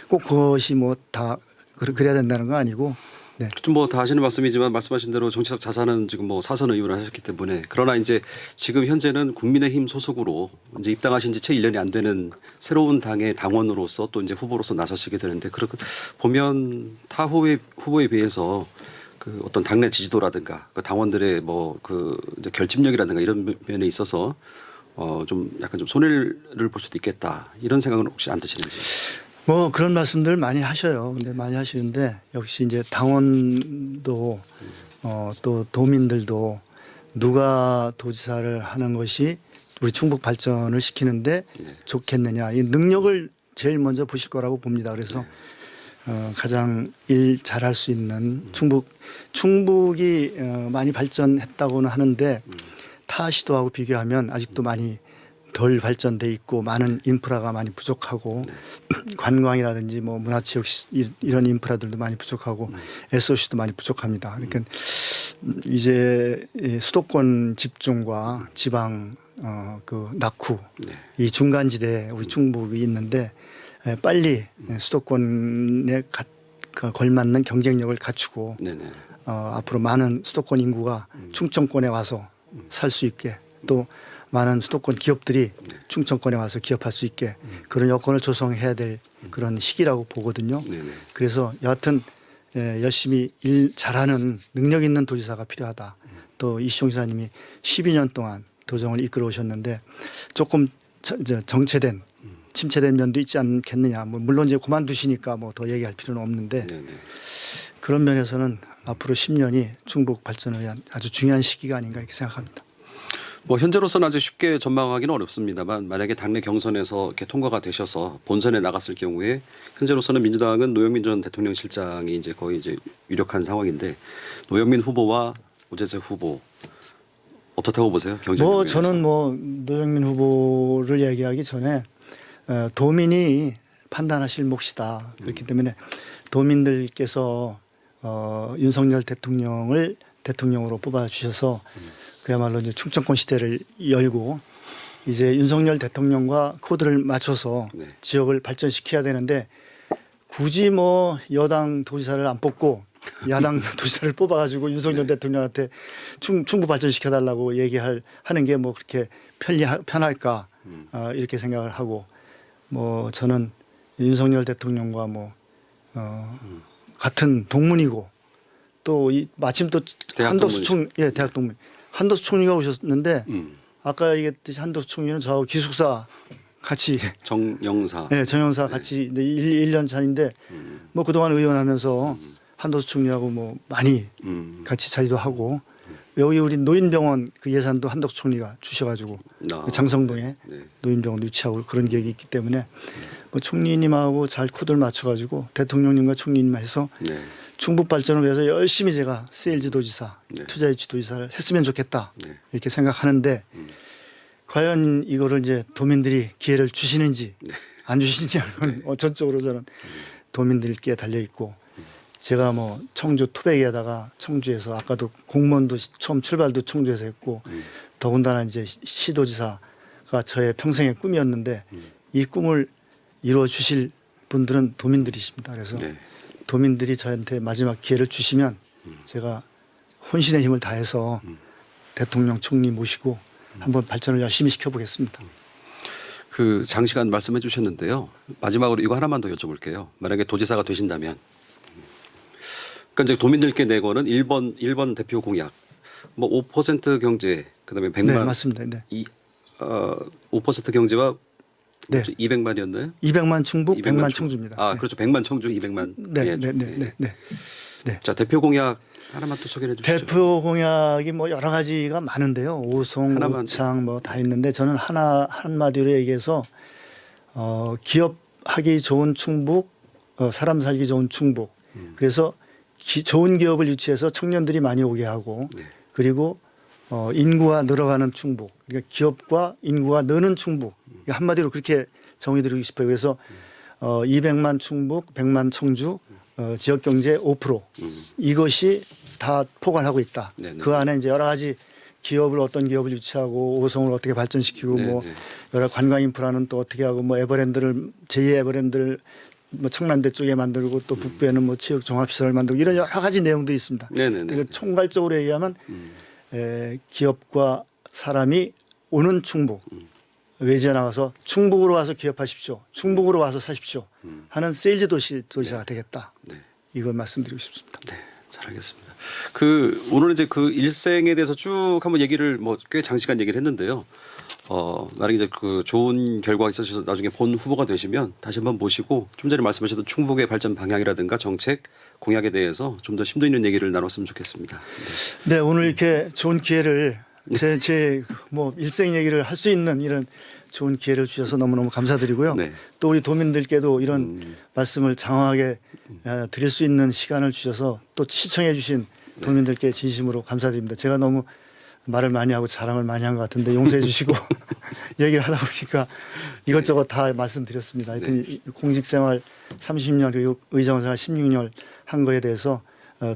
꼭 그것이 뭐 다 그래야 된다는 건 아니고. 네. 좀 뭐 다 하시는 말씀이지만 말씀하신 대로 정치적 자산은 지금 뭐 사선 의원을 하셨기 때문에 그러나 이제 지금 현재는 국민의힘 소속으로 이제 입당하신 지 채 1년이 안 되는 새로운 당의 당원으로서 또 이제 후보로서 나서시게 되는데 그렇게 보면 타 후보에 비해서 그 어떤 당내 지지도라든가 그 당원들의 뭐 그 이제 결집력이라든가 이런 면에 있어서 좀 약간 좀 손해를 볼 수도 있겠다 이런 생각은 혹시 안 드시는지? 뭐 그런 말씀들 많이 하셔요. 근데 많이 하시는데 역시 이제 당원도 또 도민들도 누가 도지사를 하는 것이 우리 충북 발전을 시키는데 좋겠느냐 이 능력을 제일 먼저 보실 거라고 봅니다. 그래서 가장 일 잘할 수 있는 충북이 많이 발전했다고는 하는데 타 시도하고 비교하면 아직도 많이 덜 발전돼 있고 많은 인프라가 많이 부족하고 관광이라든지 뭐 문화체육 이런 인프라들도 많이 부족하고 SOC도 많이 부족합니다. 그러니까 이제 수도권 집중과 지방 그 낙후 이 중간지대에 우리 충북이 있는데 빨리 수도권에 걸맞는 경쟁력을 갖추고 앞으로 많은 수도권 인구가 충청권에 와서 살 수 있게 또 많은 수도권 기업들이 충청권에 와서 기업할 수 있게 그런 여건을 조성해야 될 그런 시기라고 보거든요. 그래서 여하튼 열심히 일 잘하는 능력 있는 도지사가 필요하다. 또 이시종 지사님이 12년 동안 도정을 이끌어 오셨는데 조금 정체된 침체된 면도 있지 않겠느냐. 물론 이제 그만두시니까 뭐 더 얘기할 필요는 없는데 그런 면에서는 앞으로 10년이 충북 발전을 위한 아주 중요한 시기가 아닌가 이렇게 생각합니다. 뭐 현재로서는 아주 쉽게 전망하기는 어렵습니다만 만약에 당내 경선에서 이렇게 통과가 되셔서 본선에 나갔을 경우에 현재로서는 민주당은 노영민 전 대통령 실장이 이제 거의 이제 유력한 상황인데 노영민 후보와 오재세 후보 어떻다고 보세요? 경쟁 뭐 저는 뭐 노영민 후보를 얘기하기 전에 도민이 판단하실 몫이다. 그렇기 때문에 도민들께서 윤석열 대통령을 대통령으로 뽑아주셔서 그야말로 이제 충청권 시대를 열고 이제 윤석열 대통령과 코드를 맞춰서 지역을 발전시켜야 되는데 굳이 뭐 여당 도지사를 안 뽑고 야당 도지사를 뽑아가지고 윤석열 대통령한테 충북 발전시켜달라고 하는 게 뭐 그렇게 편할까 이렇게 생각을 하고 뭐 저는 윤석열 대통령과 뭐 같은 동문이고 또 마침 또 한덕수 대학 동문 한덕수 총리가 오셨는데 아까 얘기했듯이 한덕수 총리는 저하고 기숙사 같이 정영사 정영사 같이 1년 차인데 뭐 그동안 의원하면서 한덕수 총리하고 뭐 많이 같이 자리도 하고 여기 우리 노인병원 그 예산도 한덕수 총리가 주셔가지고 장성동에 네. 노인병원 유치하고 그런 계획이 있기 때문에 뭐 총리님하고 잘 코드를 맞춰가지고 대통령님과 총리님 해서 네. 충북 발전을 위해서 열심히 제가 세일지도지사, 네. 투자유치도지사를 했으면 좋겠다 네. 이렇게 생각하는데 과연 이거를 이제 도민들이 기회를 주시는지 네. 안 주시는지 전적으로 저는 도민들께 달려 있고 제가 뭐 청주 토백에다가 청주에서 아까도 공무원도 처음 출발도 청주에서 했고 더군다나 이제 시도지사가 저의 평생의 꿈이었는데 이 꿈을 이루어 주실 분들은 도민들이십니다. 그래서 네. 도민들이 저한테 마지막 기회를 주시면 제가 혼신의 힘을 다해서 대통령 총리 모시고 한번 발전을 열심히 시켜보겠습니다. 그 장시간 말씀해 주셨는데요. 마지막으로 이거 하나만 더 여쭤볼게요. 만약에 도지사가 되신다면 그러니까 이제 도민들께 내거는 1번 대표 공약 뭐 5% 경제 그다음에 100만 네, 맞습니다. 네. 5% 경제와 네. 200만이었나요? 200만 충북, 100만 청주입니다. 아, 그렇죠. 100만 청주, 200만. 네, 예, 네, 네, 네, 네. 네. 자, 대표 공약 하나만 또 소개해 주시죠. 대표 공약이 뭐 여러 가지가 많은데요. 오송, 오창 뭐 다 있는데 저는 한마디로 얘기해서 기업하기 좋은 충북, 사람 살기 좋은 충북. 그래서 좋은 기업을 유치해서 청년들이 많이 오게 하고 네. 그리고 인구가 늘어가는 충북. 그러니까 기업과 인구가 느는 충북. 한마디로 그렇게 정의드리고 싶어요. 그래서 200만 충북, 100만 청주, 지역 경제 5% 이것이 다 포괄하고 있다. 네네. 그 안에 이제 여러 가지 기업을 어떤 기업을 유치하고 오송을 어떻게 발전시키고 네네. 뭐 여러 관광 인프라는 또 어떻게 하고 뭐 에버랜드를 제2의 에버랜드를 뭐 청남대 쪽에 만들고 또 북부에는 뭐 체육 종합시설을 만들고 이런 여러 가지 내용들이 있습니다. 네네네. 그러니까 총괄적으로 얘기하면 기업과 사람이 오는 충북 외지에 나가서 충북으로 와서 기업하십시오. 충북으로 와서 사십시오. 하는 세일즈 도시가 되겠다. 네. 이걸 말씀드리고 싶습니다. 네. 잘 알겠습니다. 오늘은 이제 그 일생에 대해서 쭉 한번 얘기를 뭐 꽤 장시간 얘기를 했는데요. 만약에 이제 그 좋은 결과가 있어서 나중에 본 후보가 되시면 다시 한번 모시고 좀 전에 말씀하셨던 충북의 발전 방향이라든가 정책 공약에 대해서 좀 더 심도 있는 얘기를 나눴으면 좋겠습니다. 네, 오늘 이렇게 좋은 기회를 제 뭐 일생 얘기를 할 수 있는 이런 좋은 기회를 주셔서 너무너무 감사드리고요. 네. 또 우리 도민들께도 이런 말씀을 장황하게 드릴 수 있는 시간을 주셔서 또 시청해 주신 도민들께 진심으로 감사드립니다. 제가 너무 말을 많이 하고 자랑을 많이 한 것 같은데 용서해 주시고 얘기를 하다 보니까 이것저것 다 말씀드렸습니다. 하여튼 공직생활 30년 그리고 의정생활 16년 한 거에 대해서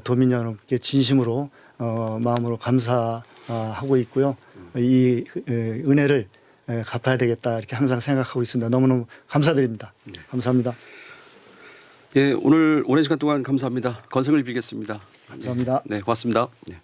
도민 여러분께 진심으로 마음으로 감사하고 있고요. 이 은혜를 갚아야 되겠다 이렇게 항상 생각하고 있습니다. 너무너무 감사드립니다. 감사합니다. 예, 오늘 오랜 시간 동안 감사합니다. 건승을 빌겠습니다. 감사합니다. 네, 고맙습니다. 네.